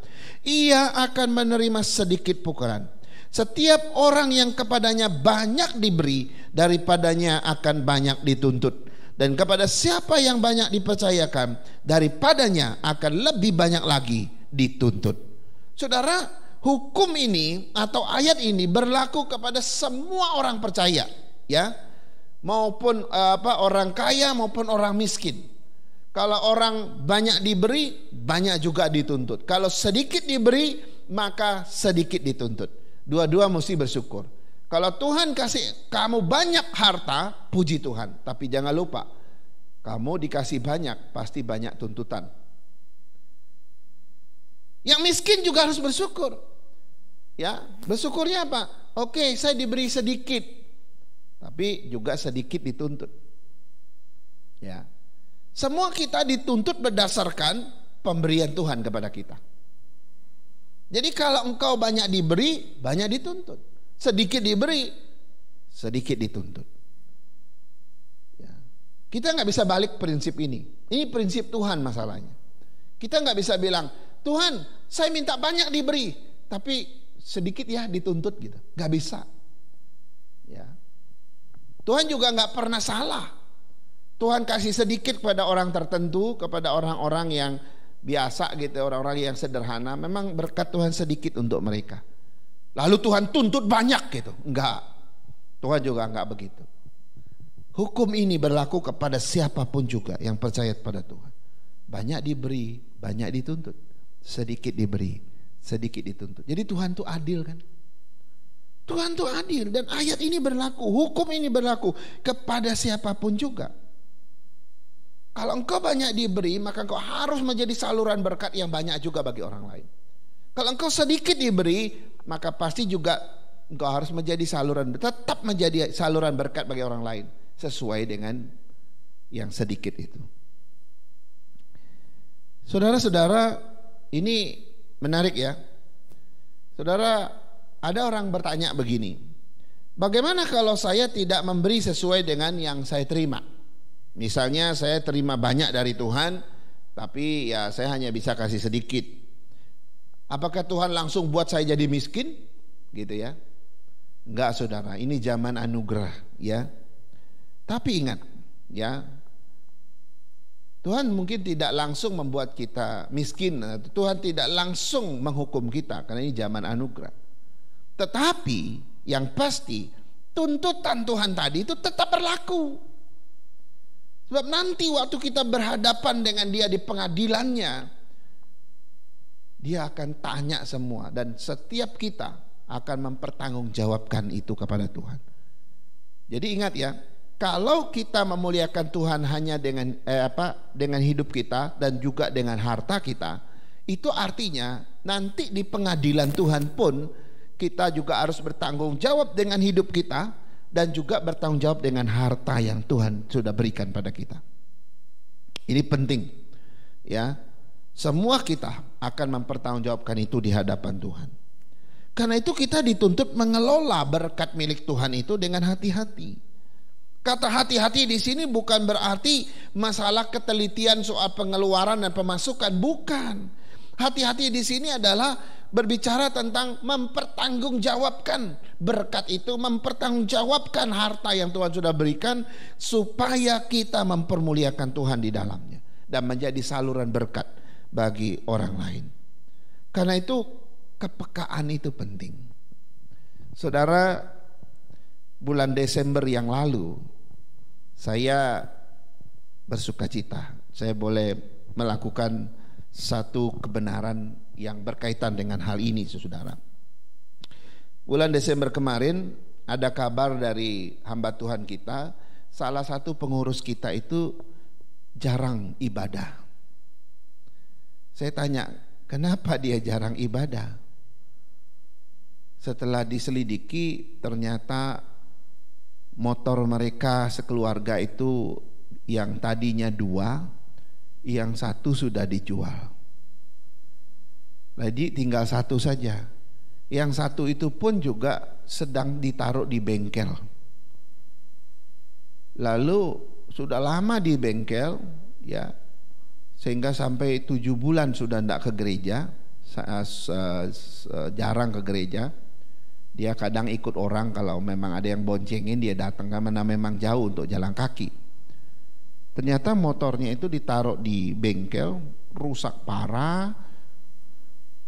ia akan menerima sedikit pukulan. Setiap orang yang kepadanya banyak diberi, daripadanya akan banyak dituntut. Dan kepada siapa yang banyak dipercayakan, daripadanya akan lebih banyak lagi dituntut. Saudara, hukum ini atau ayat ini berlaku kepada semua orang percaya, ya, maupun orang kaya maupun orang miskin. Kalau orang banyak diberi, banyak juga dituntut. Kalau sedikit diberi, maka sedikit dituntut. Dua-dua mesti bersyukur. Kalau Tuhan kasih kamu banyak harta, puji Tuhan. Tapi jangan lupa, kamu dikasih banyak, pasti banyak tuntutan. Yang miskin juga harus bersyukur. Ya, bersyukurnya apa? Oke, saya diberi sedikit, tapi juga sedikit dituntut. Ya, semua kita dituntut berdasarkan pemberian Tuhan kepada kita. Jadi kalau engkau banyak diberi, banyak dituntut. Sedikit diberi, sedikit dituntut. Ya. Kita nggak bisa balik prinsip ini. Ini prinsip Tuhan masalahnya. Kita nggak bisa bilang, Tuhan, saya minta banyak diberi, tapi sedikit ya dituntut gitu. Nggak bisa. Ya. Tuhan juga nggak pernah salah. Tuhan kasih sedikit kepada orang tertentu, kepada orang-orang yang biasa gitu, orang-orang yang sederhana. Memang berkat Tuhan sedikit untuk mereka. Lalu Tuhan tuntut banyak gitu. Enggak. Tuhan juga enggak begitu. Hukum ini berlaku kepada siapapun juga yang percaya kepada Tuhan. Banyak diberi, banyak dituntut. Sedikit diberi, sedikit dituntut. Jadi Tuhan tuh adil kan? Tuhan tuh adil, dan ayat ini berlaku, hukum ini berlaku kepada siapapun juga. Kalau engkau banyak diberi, maka engkau harus menjadi saluran berkat yang banyak juga bagi orang lain. Kalau engkau sedikit diberi, maka pasti juga engkau harus menjadi tetap menjadi saluran berkat bagi orang lain, sesuai dengan yang sedikit itu. Saudara-saudara, ini menarik ya. Saudara, ada orang bertanya begini, bagaimana kalau saya tidak memberi sesuai dengan yang saya terima? Misalnya saya terima banyak dari Tuhan, tapi ya saya hanya bisa kasih sedikit. Apakah Tuhan langsung buat saya jadi miskin? Gitu ya. Enggak, saudara, ini zaman anugerah ya. Tapi ingat ya, Tuhan mungkin tidak langsung membuat kita miskin. Tuhan tidak langsung menghukum kita, karena ini zaman anugerah. Tetapi yang pasti tuntutan Tuhan tadi itu tetap berlaku. Sebab nanti waktu kita berhadapan dengan Dia di pengadilannya, Dia akan tanya semua, dan setiap kita akan mempertanggungjawabkan itu kepada Tuhan. Jadi ingat ya, kalau kita memuliakan Tuhan hanya dengan hidup kita dan juga dengan harta kita, itu artinya nanti di pengadilan Tuhan pun kita juga harus bertanggung jawab dengan hidup kita dan juga bertanggung jawab dengan harta yang Tuhan sudah berikan pada kita. Ini penting ya. Semua kita akan mempertanggungjawabkan itu di hadapan Tuhan. Karena itu kita dituntut mengelola berkat milik Tuhan itu dengan hati-hati. Kata hati-hati di sini bukan berarti masalah ketelitian soal pengeluaran dan pemasukan, bukan. Hati-hati di sini adalah berbicara tentang mempertanggungjawabkan berkat itu, mempertanggungjawabkan harta yang Tuhan sudah berikan supaya kita mempermuliakan Tuhan di dalamnya dan menjadi saluran berkat bagi orang lain. Karena itu kepekaan itu penting. Saudara, bulan Desember yang lalu saya bersukacita, saya boleh melakukan satu kebenaran yang berkaitan dengan hal ini, saudara. Bulan Desember kemarin ada kabar dari hamba Tuhan kita, salah satu pengurus kita itu jarang ibadah. Saya tanya, kenapa dia jarang ibadah? Setelah diselidiki, ternyata motor mereka sekeluarga itu yang tadinya 2, yang 1 sudah dijual. Jadi tinggal 1 saja. Yang 1 itu pun juga sedang ditaruh di bengkel. Lalu sudah lama di bengkel, ya, sehingga sampai 7 bulan sudah tidak ke gereja, jarang ke gereja. Dia kadang ikut orang, kalau memang ada yang boncengin dia datang, karena memang jauh untuk jalan kaki. Ternyata motornya itu ditaruh di bengkel, rusak parah.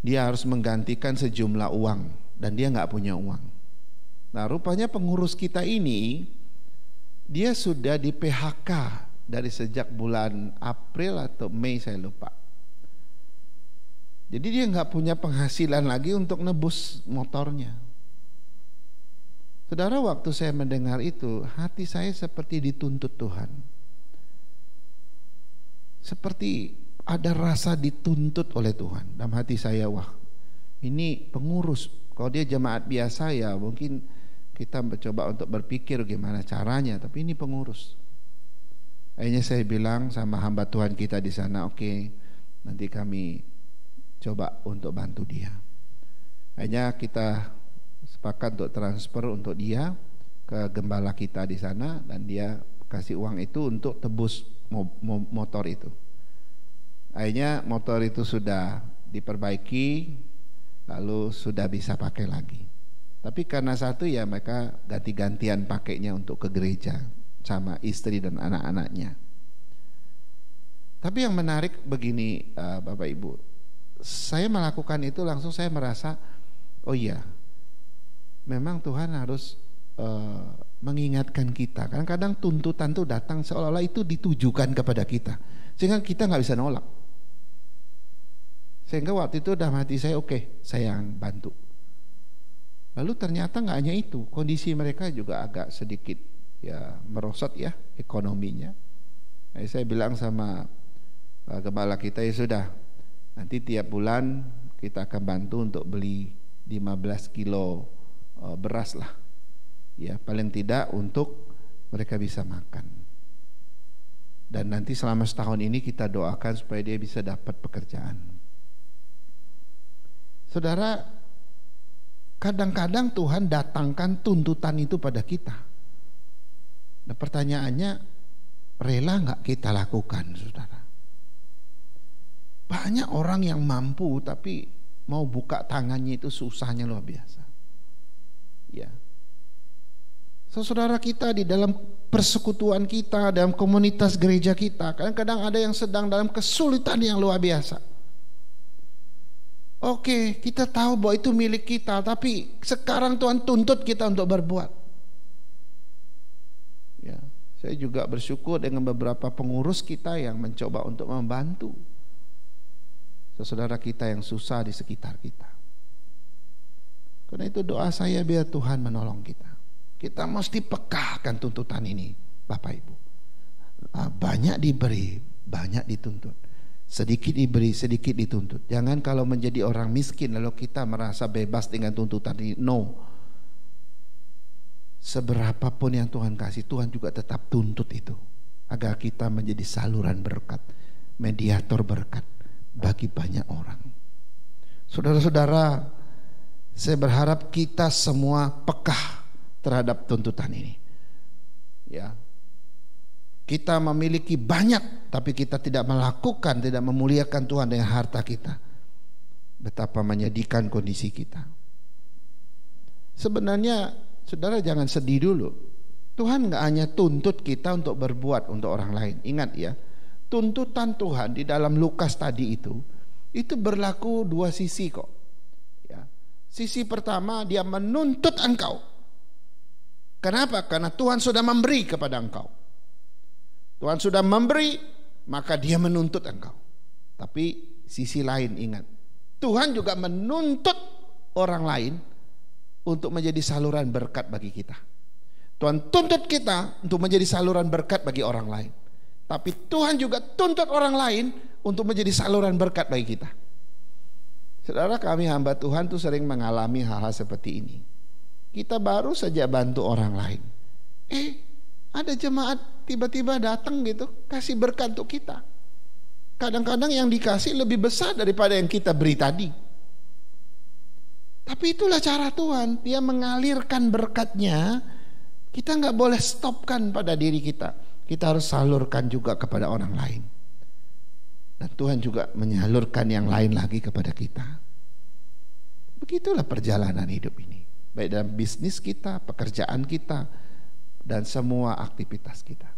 Dia harus menggantikan sejumlah uang dan dia nggak punya uang. Nah, rupanya pengurus kita ini dia sudah di PHK dari sejak bulan April atau Mei, saya lupa. Jadi dia nggak punya penghasilan lagi untuk nebus motornya. Saudara, waktu saya mendengar itu, hati saya seperti dituntut Tuhan. Seperti ada rasa dituntut oleh Tuhan dalam hati saya. Wah, ini pengurus. Kalau dia jemaat biasa ya mungkin kita mencoba untuk berpikir gimana caranya, tapi ini pengurus. Akhirnya saya bilang sama hamba Tuhan kita di sana, oke, nanti kami coba untuk bantu dia. Akhirnya kita sepakat untuk transfer untuk dia ke gembala kita di sana, dan dia kasih uang itu untuk tebus motor itu. Akhirnya motor itu sudah diperbaiki, lalu sudah bisa pakai lagi. Tapi karena satu ya mereka ganti-gantian pakainya untuk ke gereja sama istri dan anak-anaknya. Tapi yang menarik begini, Bapak Ibu, saya melakukan itu langsung saya merasa, oh iya, memang Tuhan harus mengingatkan kita. Kadang-kadang tuntutan itu datang seolah-olah itu ditujukan kepada kita, sehingga kita nggak bisa nolak. Sehingga waktu itu dalam hati saya, oke, saya yang bantu. Lalu ternyata nggak hanya itu, kondisi mereka juga agak sedikit ya merosot ya ekonominya. Nah, saya bilang sama gembala kita, ya sudah, nanti tiap bulan kita akan bantu untuk beli 15 kilo beras lah, ya paling tidak untuk mereka bisa makan. Dan nanti selama setahun ini kita doakan supaya dia bisa dapat pekerjaan. Saudara, kadang-kadang Tuhan datangkan tuntutan itu pada kita. Nah, pertanyaannya, rela nggak kita lakukan, saudara? Banyak orang yang mampu tapi mau buka tangannya itu susahnya luar biasa. Ya, saudara kita di dalam persekutuan kita, dalam komunitas gereja kita, kadang-kadang ada yang sedang dalam kesulitan yang luar biasa. Oke, kita tahu bahwa itu milik kita, tapi sekarang Tuhan tuntut kita untuk berbuat. Ya, saya juga bersyukur dengan beberapa pengurus kita yang mencoba untuk membantu saudara kita yang susah di sekitar kita. Karena itu doa saya biar Tuhan menolong kita. Kita mesti pekakan tuntutan ini, Bapak Ibu. Banyak diberi, banyak dituntut. Sedikit diberi, sedikit dituntut. Jangan kalau menjadi orang miskin lalu kita merasa bebas dengan tuntutan ini. No. Seberapapun yang Tuhan kasih, Tuhan juga tetap tuntut itu, agar kita menjadi saluran berkat, mediator berkat bagi banyak orang. Saudara-saudara, saya berharap kita semua peka terhadap tuntutan ini. Ya. Kita memiliki banyak, tapi kita tidak melakukan, tidak memuliakan Tuhan dengan harta kita. Betapa menyedihkan kondisi kita. Sebenarnya saudara jangan sedih dulu. Tuhan gak hanya tuntut kita untuk berbuat untuk orang lain. Ingat ya, tuntutan Tuhan di dalam Lukas tadi itu berlaku dua sisi kok. Ya. Sisi pertama, dia menuntut engkau. Kenapa? Karena Tuhan sudah memberi kepada engkau. Tuhan sudah memberi, maka dia menuntut engkau. Tapi sisi lain ingat, Tuhan juga menuntut orang lain untuk menjadi saluran berkat bagi kita. Tuhan tuntut kita untuk menjadi saluran berkat bagi orang lain. Tapi Tuhan juga tuntut orang lain untuk menjadi saluran berkat bagi kita. Saudara, kami hamba Tuhan tuh sering mengalami hal-hal seperti ini. Kita baru saja bantu orang lain, ada jemaat tiba-tiba datang gitu, kasih berkat untuk kita. Kadang-kadang yang dikasih lebih besar daripada yang kita beri tadi. Tapi itulah cara Tuhan, dia mengalirkan berkatnya. Kita gak boleh stopkan pada diri kita. Kita harus salurkan juga kepada orang lain. Dan Tuhan juga menyalurkan yang lain lagi kepada kita. Begitulah perjalanan hidup ini. Baik dalam bisnis kita, pekerjaan kita, dan semua aktivitas kita.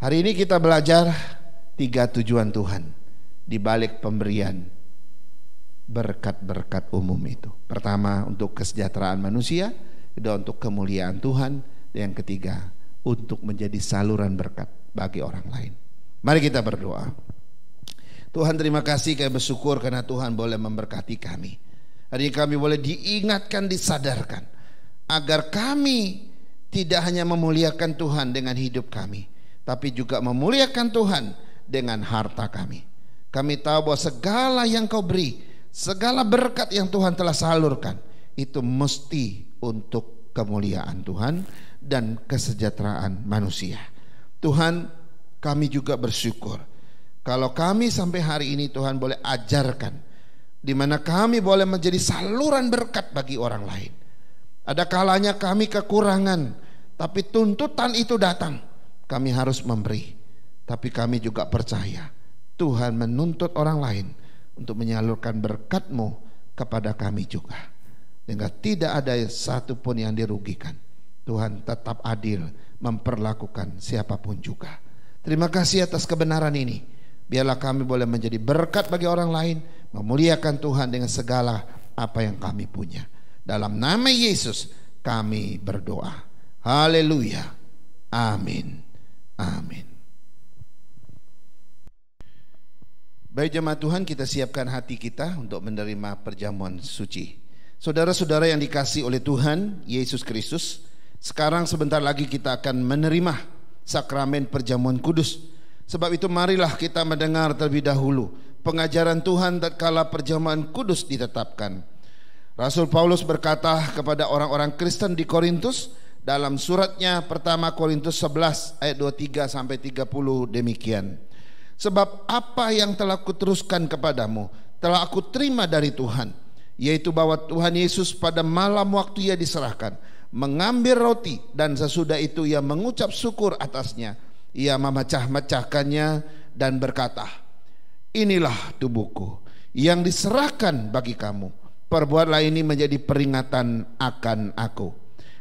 Hari ini kita belajar 3 tujuan Tuhan di balik pemberian berkat-berkat umum itu. Pertama, untuk kesejahteraan manusia. Kedua, untuk kemuliaan Tuhan. Dan yang ketiga, untuk menjadi saluran berkat bagi orang lain. Mari kita berdoa. Tuhan, terima kasih, kami bersyukur karena Tuhan boleh memberkati kami. Hari ini kami boleh diingatkan, disadarkan agar kami tidak hanya memuliakan Tuhan dengan hidup kami, tapi juga memuliakan Tuhan dengan harta kami. Kami tahu bahwa segala yang Kau beri, segala berkat yang Tuhan telah salurkan, itu mesti untuk kemuliaan Tuhan dan kesejahteraan manusia. Tuhan, kami juga bersyukur kalau kami sampai hari ini Tuhan boleh ajarkan di mana kami boleh menjadi saluran berkat bagi orang lain. Ada kalanya kami kekurangan, tapi tuntutan itu datang, kami harus memberi. Tapi kami juga percaya Tuhan menuntut orang lain untuk menyalurkan berkat-Mu kepada kami juga, sehingga tidak ada satupun yang dirugikan. Tuhan tetap adil memperlakukan siapapun juga. Terima kasih atas kebenaran ini. Biarlah kami boleh menjadi berkat bagi orang lain, memuliakan Tuhan dengan segala apa yang kami punya. Dalam nama Yesus kami berdoa. Haleluya. Amin. Amin. Baik jemaat Tuhan, kita siapkan hati kita untuk menerima perjamuan suci. Saudara-saudara yang dikasihi oleh Tuhan Yesus Kristus, sekarang sebentar lagi kita akan menerima sakramen perjamuan kudus. Sebab itu marilah kita mendengar terlebih dahulu pengajaran Tuhan tatkala perjamuan kudus ditetapkan. Rasul Paulus berkata kepada orang-orang Kristen di Korintus dalam suratnya pertama Korintus 11 ayat 23 sampai 30 demikian. Sebab apa yang telah kuteruskan kepadamu telah aku terima dari Tuhan, yaitu bahwa Tuhan Yesus pada malam waktu Ia diserahkan mengambil roti, dan sesudah itu Ia mengucap syukur atasnya. Ia memecah-mecahkannya dan berkata, inilah tubuhku yang diserahkan bagi kamu. Perbuatlah ini menjadi peringatan akan aku.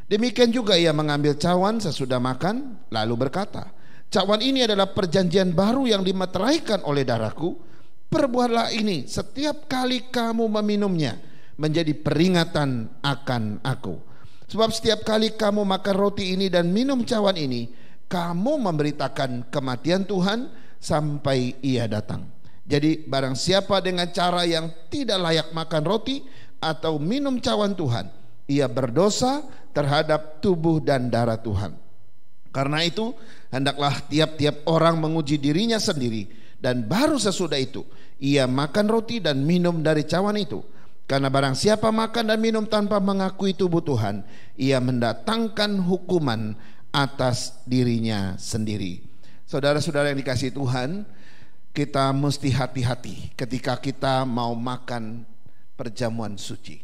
Demikian juga Ia mengambil cawan sesudah makan, lalu berkata, cawan ini adalah perjanjian baru yang dimeteraikan oleh darahku. Perbuatlah ini setiap kali kamu meminumnya menjadi peringatan akan aku. Sebab setiap kali kamu makan roti ini dan minum cawan ini, kamu memberitakan kematian Tuhan sampai Ia datang. Jadi barang siapa dengan cara yang tidak layak makan roti atau minum cawan Tuhan, ia berdosa terhadap tubuh dan darah Tuhan. Karena itu hendaklah tiap-tiap orang menguji dirinya sendiri, dan baru sesudah itu ia makan roti dan minum dari cawan itu. Karena barang siapa makan dan minum tanpa mengakui tubuh Tuhan, ia mendatangkan hukuman atas dirinya sendiri. Saudara-saudara yang dikasihi Tuhan, kita mesti hati-hati ketika kita mau makan perjamuan suci.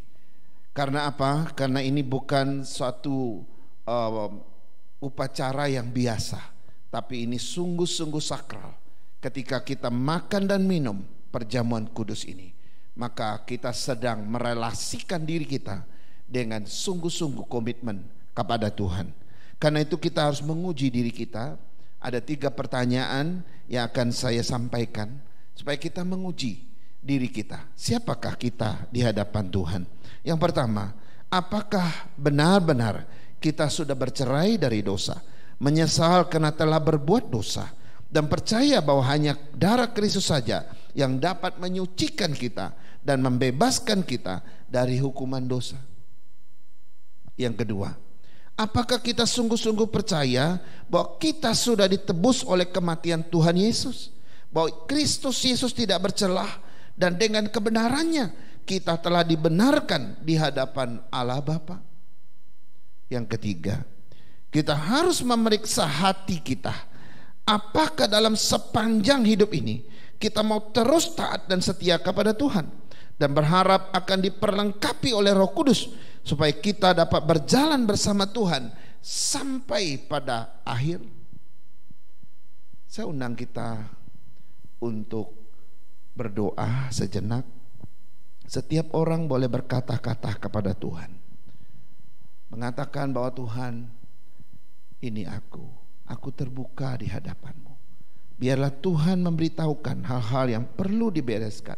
Karena apa? Karena ini bukan suatu upacara yang biasa, tapi ini sungguh-sungguh sakral. Ketika kita makan dan minum perjamuan kudus ini, maka kita sedang merelasikan diri kita dengan sungguh-sungguh komitmen kepada Tuhan. Karena itu kita harus menguji diri kita. Ada 3 pertanyaan yang akan saya sampaikan supaya kita menguji diri kita. Siapakah kita di hadapan Tuhan? Yang pertama, apakah benar-benar kita sudah bercerai dari dosa, menyesal karena telah berbuat dosa, dan percaya bahwa hanya darah Kristus saja yang dapat menyucikan kita dan membebaskan kita dari hukuman dosa? Yang kedua, apakah kita sungguh-sungguh percaya bahwa kita sudah ditebus oleh kematian Tuhan Yesus, bahwa Kristus Yesus tidak bercelah, dan dengan kebenarannya kita telah dibenarkan di hadapan Allah Bapa? Yang ketiga, kita harus memeriksa hati kita. Apakah dalam sepanjang hidup ini kita mau terus taat dan setia kepada Tuhan, dan berharap akan diperlengkapi oleh Roh Kudus supaya kita dapat berjalan bersama Tuhan sampai pada akhir? Saya undang kita untuk berdoa sejenak. Setiap orang boleh berkata-kata kepada Tuhan, mengatakan bahwa Tuhan, ini aku terbuka di hadapan-Mu. Biarlah Tuhan memberitahukan hal-hal yang perlu dibereskan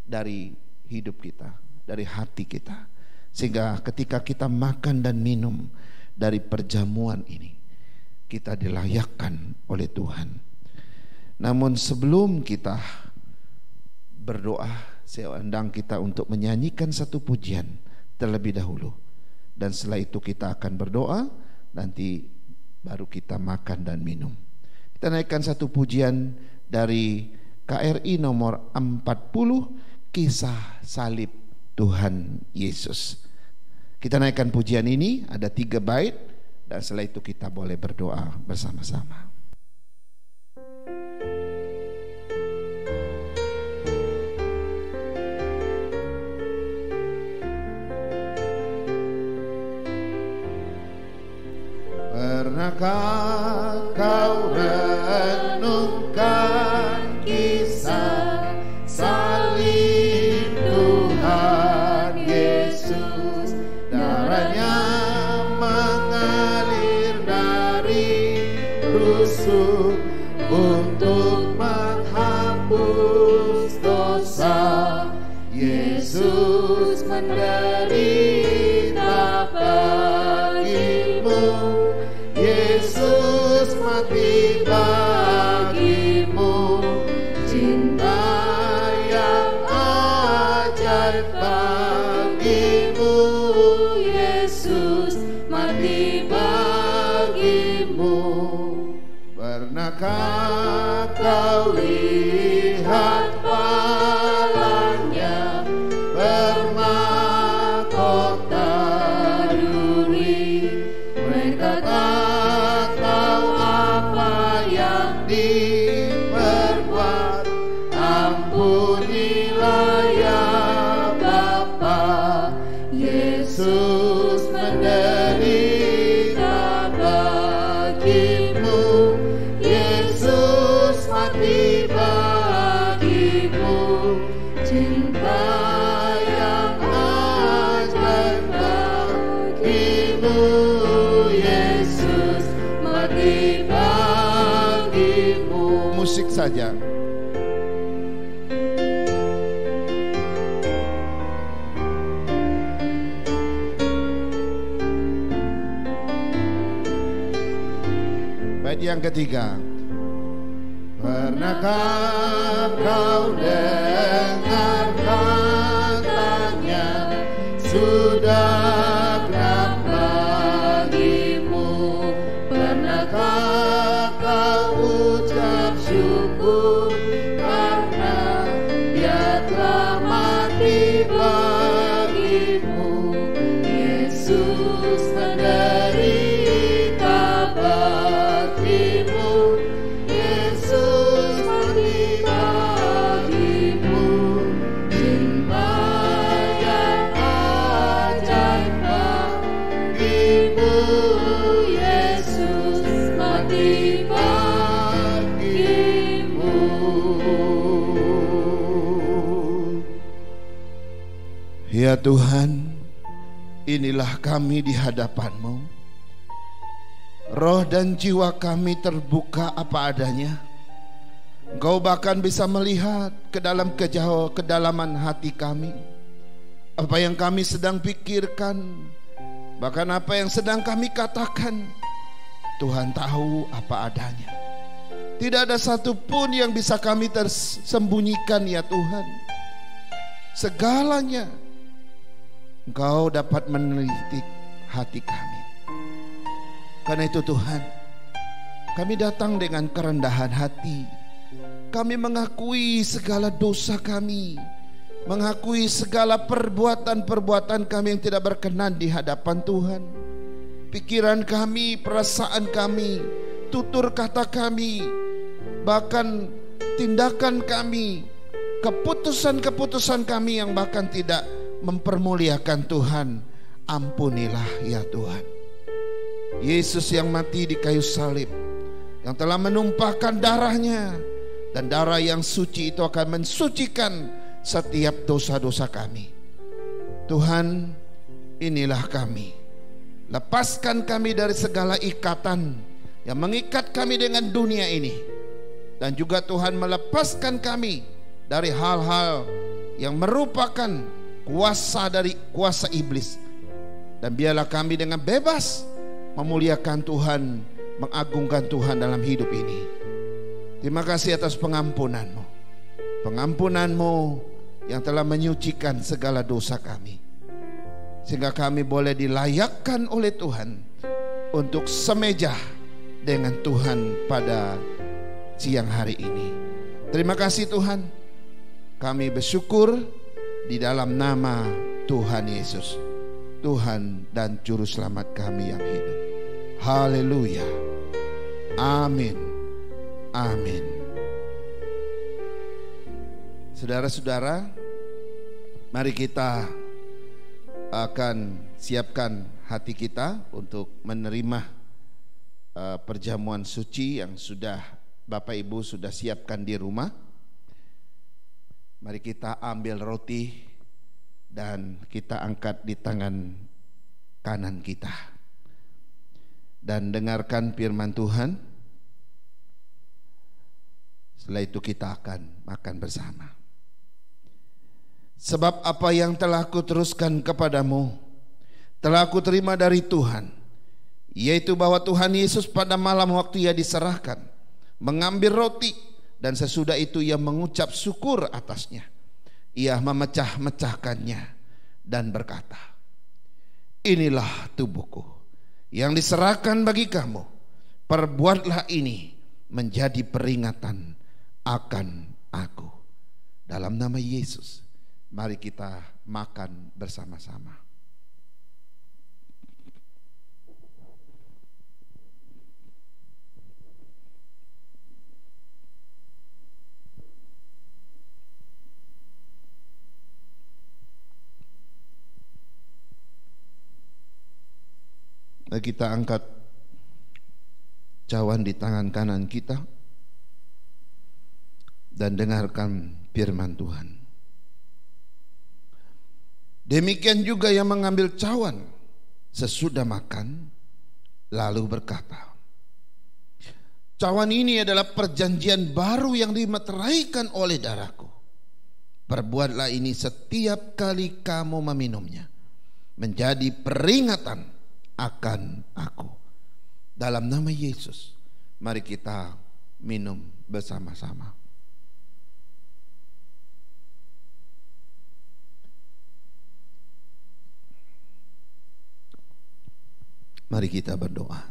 dari hidup kita, dari hati kita, sehingga ketika kita makan dan minum dari perjamuan ini, kita dilayakkan oleh Tuhan. Namun sebelum kita berdoa, saya undang kita untuk menyanyikan satu pujian terlebih dahulu, dan setelah itu kita akan berdoa, nanti baru kita makan dan minum. Kita naikkan satu pujian dari KRI nomor 40, Kisah Salib Tuhan Yesus. Kita naikkan pujian ini, ada 3 bait, dan setelah itu kita boleh berdoa bersama-sama. Pernahkah kau renungkan kisah salib Tuhan Yesus? Darahnya mengalir dari rusuk untuk menghapus dosa. Yesus menderita bagimu, Yesus mati bagimu. Cinta yang ajaib bagimu, Yesus mati bagimu. Pernahkah kau lihat palanya bermahkota duri? Mereka tak tahu apa yang diperbuat. Ampunilah ya Bapa. Yesus menderita bagimu, Yesus mati bagimu. Cinta yang ajaib bagimu, Yesus mati bagimu. Musik saja. Bait yang ketiga. Pernahkah kau dengar katanya, sudah genap bagimu? Pernahkah kau ucap syukur karena Dia telah mati bagimu? Yesus menderita bagimu, Yesus mati bagimu. Cinta yang ajaib bagimu, Yesus mati bagimu. Ya Tuhan, inilah kami di hadapan-Mu. Roh dan jiwa kami terbuka apa adanya. Engkau bahkan bisa melihat ke dalam kedalaman hati kami, apa yang kami sedang pikirkan, bahkan apa yang sedang kami katakan. Tuhan tahu apa adanya. Tidak ada satupun yang bisa kami tersembunyikan ya Tuhan. Segalanya Engkau dapat meneliti hati kami. Karena itu Tuhan, kami datang dengan kerendahan hati. Kami mengakui segala dosa kami, mengakui segala perbuatan-perbuatan kami yang tidak berkenan di hadapan Tuhan. Pikiran kami, perasaan kami, tutur kata kami, bahkan tindakan kami, keputusan-keputusan kami yang bahkan tidak mempermuliakan Tuhan, ampunilah ya Tuhan. Yesus yang mati di kayu salib, yang telah menumpahkan darahnya, dan darah yang suci itu akan mensucikan setiap dosa-dosa kami. Tuhan, inilah kami. Lepaskan kami dari segala ikatan yang mengikat kami dengan dunia ini, dan juga Tuhan melepaskan kami dari hal-hal yang merupakan kuasa iblis. Dan biarlah kami dengan bebas memuliakan Tuhan, mengagungkan Tuhan dalam hidup ini. Terima kasih atas pengampunan-Mu, pengampunan-Mu yang telah menyucikan segala dosa kami, sehingga kami boleh dilayakkan oleh Tuhan untuk semeja dengan Tuhan pada siang hari ini. Terima kasih Tuhan. Kami bersyukur di dalam nama Tuhan Yesus, Tuhan dan Juru Selamat kami yang hidup. Haleluya. Amin. Amin. Saudara-saudara, mari kita akan siapkan hati kita untuk menerima perjamuan suci yang sudah Bapak Ibu sudah siapkan di rumah. Mari kita ambil roti dan kita angkat di tangan kanan kita, dan dengarkan firman Tuhan. Setelah itu kita akan makan bersama. Sebab apa yang telah kuteruskan kepadamu telah aku terima dari Tuhan, yaitu bahwa Tuhan Yesus pada malam waktu ia diserahkan mengambil roti, dan sesudah itu ia mengucap syukur atasnya. Ia memecah-mecahkannya dan berkata, inilah tubuhku yang diserahkan bagi kamu. Perbuatlah ini menjadi peringatan akan aku. Dalam nama Yesus, mari kita makan bersama-sama. Kita angkat cawan di tangan kanan kita dan dengarkan firman Tuhan. Demikian juga yang mengambil cawan sesudah makan, lalu berkata, cawan ini adalah perjanjian baru yang dimeteraikan oleh darahku. Perbuatlah ini setiap kali kamu meminumnya, menjadi peringatan akan aku. Dalam nama Yesus, mari kita minum bersama-sama. Mari kita berdoa.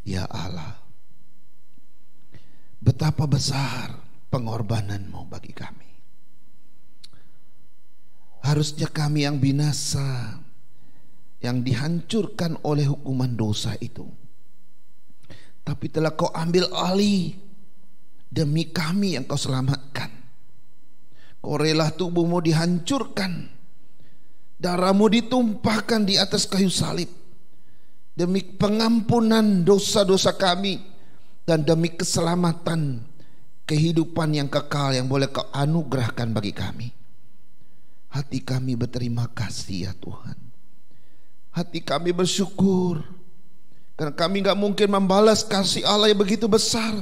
Ya Allah, betapa besar pengorbanan-Mu bagi kami. Harusnya kami yang binasa, yang dihancurkan oleh hukuman dosa itu, tapi telah Kau ambil alih demi kami yang Kau selamatkan. Kau rela tubuh-Mu dihancurkan, darah-Mu ditumpahkan di atas kayu salib demi pengampunan dosa-dosa kami dan demi keselamatan kehidupan yang kekal yang boleh Kau anugerahkan bagi kami. hati kami berterima kasih ya Tuhan. Hati kami bersyukur karena kami gak mungkin membalas kasih Allah yang begitu besar.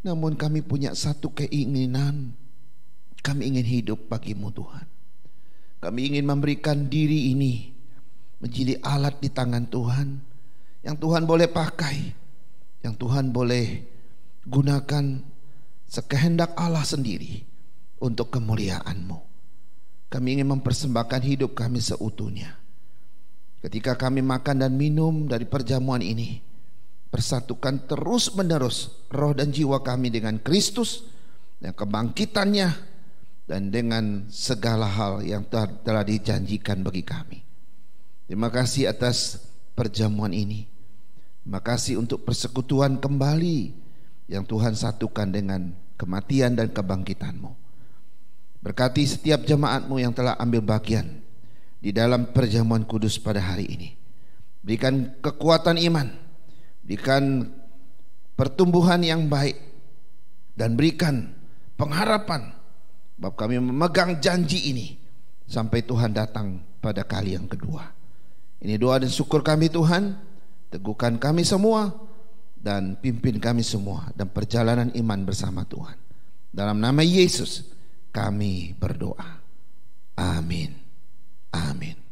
Namun kami punya satu keinginan, kami ingin hidup bagimu Tuhan. Kami ingin memberikan diri ini menjadi alat di tangan Tuhan, yang Tuhan boleh pakai, yang Tuhan boleh gunakan sekehendak Allah sendiri untuk kemuliaan-Mu. Kami ingin mempersembahkan hidup kami seutuhnya. Ketika kami makan dan minum dari perjamuan ini, persatukan terus menerus roh dan jiwa kami dengan Kristus dan kebangkitannya, dan dengan segala hal yang telah dijanjikan bagi kami. Terima kasih atas perjamuan ini. Terima kasih untuk persekutuan kembali yang Tuhan satukan dengan kematian dan kebangkitan-Mu. Berkati setiap jemaat-Mu yang telah ambil bagian di dalam perjamuan kudus pada hari ini. Berikan kekuatan iman, berikan pertumbuhan yang baik, dan berikan pengharapan bahwa kami memegang janji ini sampai Tuhan datang pada kali yang kedua. Ini doa dan syukur kami Tuhan. Teguhkan kami semua dan pimpin kami semua dan perjalanan iman bersama Tuhan. Dalam nama Yesus kami berdoa. Amin. Amin.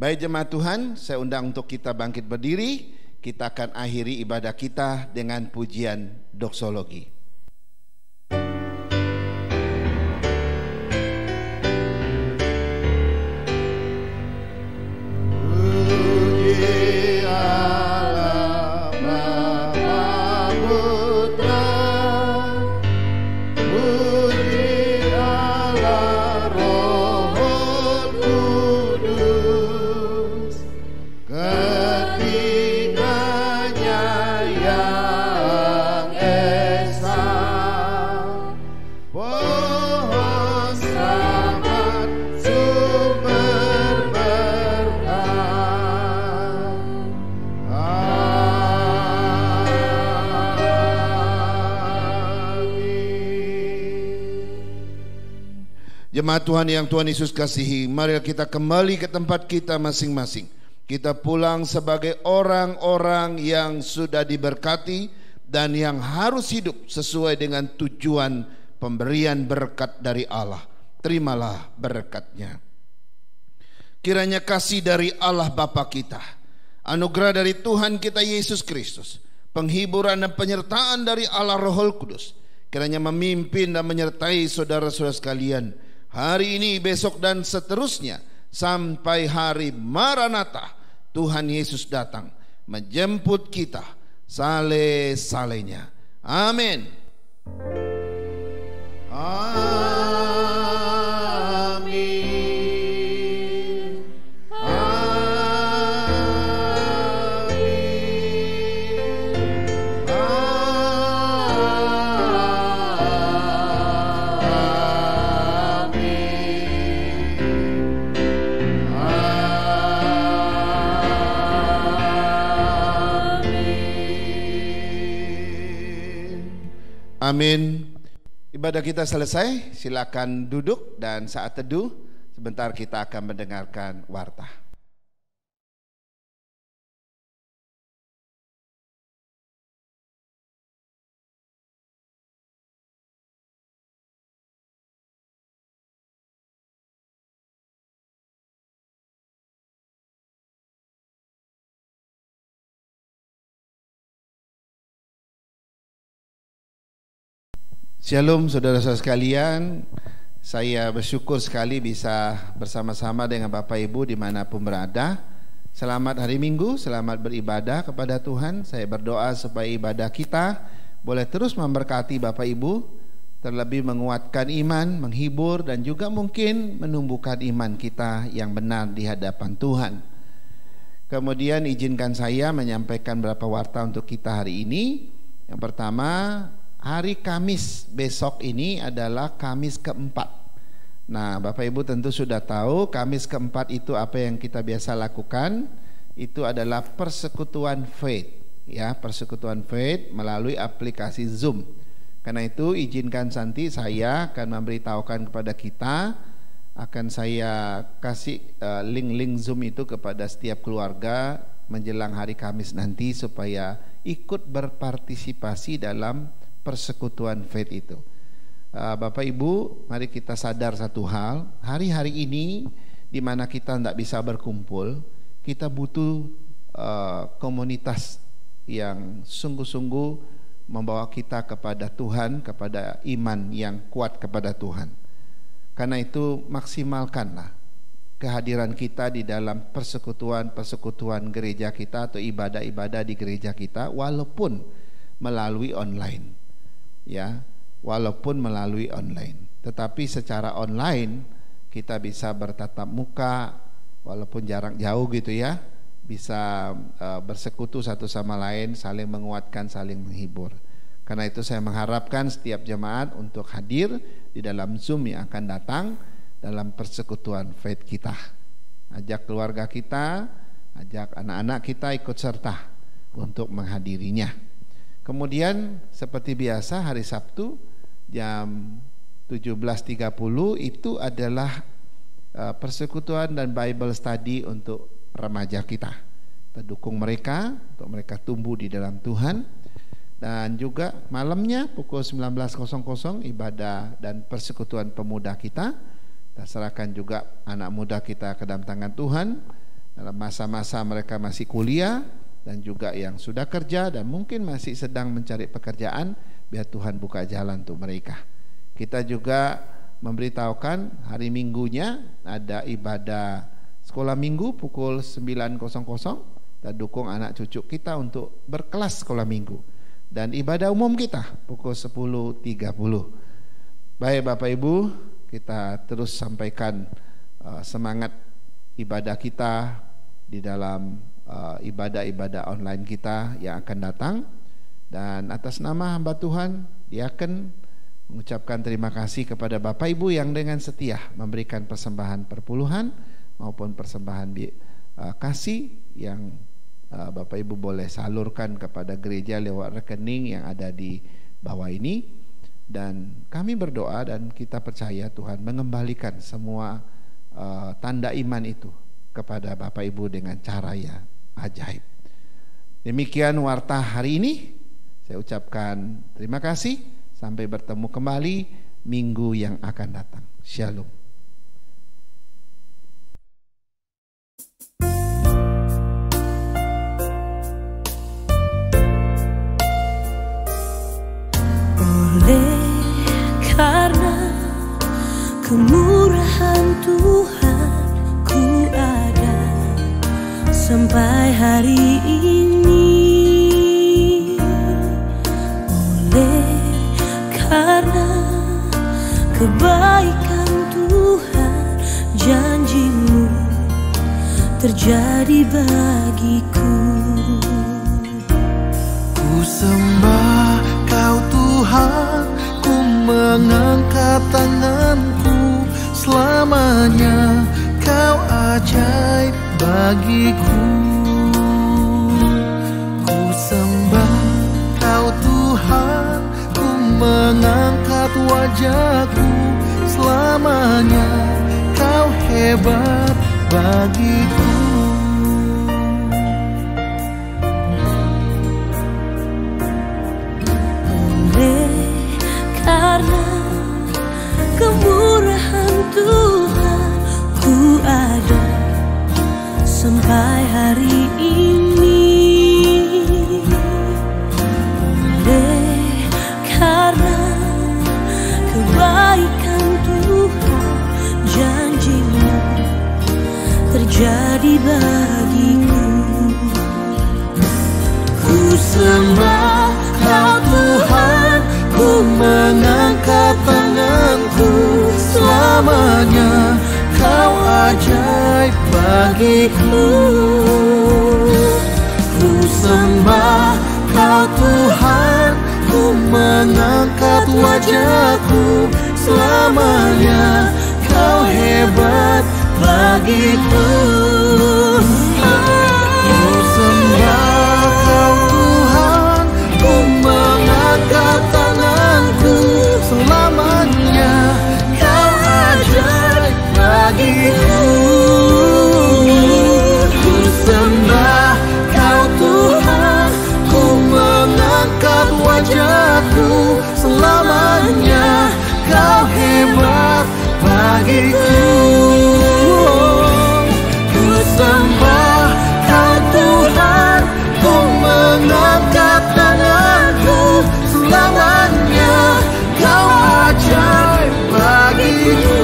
Baik jemaat Tuhan, saya undang untuk kita bangkit berdiri. Kita akan akhiri ibadah kita dengan pujian doksologi. ketiganya yang esa, pohon selamat sumber berkah. Jemaat Tuhan yang Tuhan Yesus kasihi, mari kita kembali ke tempat kita masing-masing. Kita pulang sebagai orang-orang yang sudah diberkati dan yang harus hidup sesuai dengan tujuan pemberian berkat dari Allah. Terimalah berkatnya. Kiranya kasih dari Allah Bapa kita, anugerah dari Tuhan kita Yesus Kristus, penghiburan dan penyertaan dari Allah Roh Kudus, kiranya memimpin dan menyertai saudara-saudara sekalian hari ini, besok dan seterusnya sampai hari Maranatha, Tuhan Yesus datang menjemput kita saleh-salehnya. Amin. Amin. Amin. Ibadah kita selesai, silakan duduk dan saat teduh sebentar kita akan mendengarkan warta. Shalom saudara-saudara sekalian, saya bersyukur sekali bisa bersama-sama dengan Bapak Ibu dimanapun berada. Selamat hari Minggu, selamat beribadah kepada Tuhan. Saya berdoa supaya ibadah kita boleh terus memberkati Bapak Ibu, terlebih menguatkan iman, menghibur dan juga mungkin menumbuhkan iman kita yang benar di hadapan Tuhan. Kemudian izinkan saya menyampaikan beberapa warta untuk kita hari ini. Yang pertama, hari Kamis besok ini adalah Kamis keempat. Nah, Bapak Ibu tentu sudah tahu Kamis keempat itu apa yang kita biasa lakukan. Itu adalah persekutuan faith, ya, persekutuan faith melalui aplikasi Zoom. Karena itu izinkan nanti saya akan memberitahukan kepada kita, akan saya kasih link-link Zoom itu kepada setiap keluarga menjelang hari Kamis nanti supaya ikut berpartisipasi dalam persekutuan faith itu. Bapak Ibu, mari kita sadar satu hal, hari-hari ini di mana kita tidak bisa berkumpul, kita butuh komunitas yang sungguh-sungguh membawa kita kepada Tuhan, kepada iman yang kuat kepada Tuhan. Karena itu maksimalkanlah kehadiran kita di dalam persekutuan gereja kita atau ibadah-ibadah di gereja kita, walaupun melalui online. Ya, walaupun melalui online, tetapi secara online kita bisa bertatap muka walaupun jarak jauh gitu ya, bisa bersekutu satu sama lain, saling menguatkan, saling menghibur. Karena itu saya mengharapkan setiap jemaat untuk hadir di dalam Zoom yang akan datang dalam persekutuan faith kita. Ajak keluarga kita, ajak anak-anak kita ikut serta untuk menghadirinya. Kemudian seperti biasa hari Sabtu jam 17.30 itu adalah persekutuan dan Bible study untuk remaja kita. Kita dukung mereka untuk mereka tumbuh di dalam Tuhan. Dan juga malamnya pukul 19.00 ibadah dan persekutuan pemuda kita. Kita serahkan juga anak muda kita ke dalam tangan Tuhan dalam masa-masa mereka masih kuliah dan juga yang sudah kerja dan mungkin masih sedang mencari pekerjaan, biar Tuhan buka jalan untuk mereka. Kita juga memberitahukan hari Minggunya ada ibadah sekolah minggu pukul 9.00. Kita dukung anak cucu kita untuk berkelas sekolah minggu. Dan ibadah umum kita pukul 10.30. Baik Bapak Ibu, kita terus sampaikan semangat ibadah kita di dalam ibadah-ibadah online kita yang akan datang. Dan atas nama hamba Tuhan, diaken mengucapkan terima kasih kepada Bapak Ibu yang dengan setia memberikan persembahan perpuluhan maupun persembahan kasih yang Bapak Ibu boleh salurkan kepada gereja lewat rekening yang ada di bawah ini. Dan kami berdoa dan kita percaya Tuhan mengembalikan semua tanda iman itu kepada Bapak Ibu dengan cara yang ajaib. Demikian warta hari ini. Saya ucapkan terima kasih. Sampai bertemu kembali minggu yang akan datang. Shalom. Karena kemurahan Tuhan ku ada sampai hari ini. Oleh karena kebaikan Tuhan, janji-Mu terjadi bagiku. Ku sembah Kau Tuhan, ku mengangkat tanganku, selamanya Kau ajaib bagiku. Ku sembah Kau Tuhan, ku mengangkat wajahku, selamanya Kau hebat bagiku. Karena kemurahan Tuhan ku ada sampai hari ini. Oleh karena kebaikan Tuhan, janji-Mu terjadi bagiku. Ku sembah Kau Tuhan, ku mengangkat tanganku, selamanya Kau ajaib bagiku. Ku sembah Kau Tuhan, ku mengangkat wajahku, selamanya Kau hebat bagiku. Ku sembah Kau Tuhan, ku mengangkat tanganku, selamanya Kau ajaib bagiku. Ku sembah Kau Tuhan, ku mengangkat wajahku, selamanya Kau hebat bagiku. Ku sembah Kau Tuhan, ku mengangkat tanganku, selamanya Kau ajaib bagiku.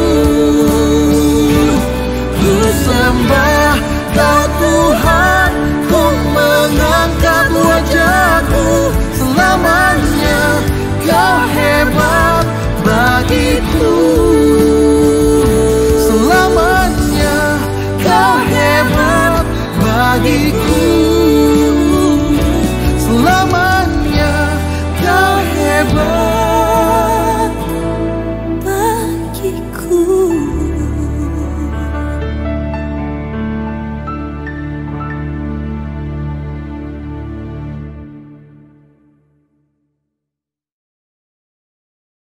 Ku sembah Kau Tuhan,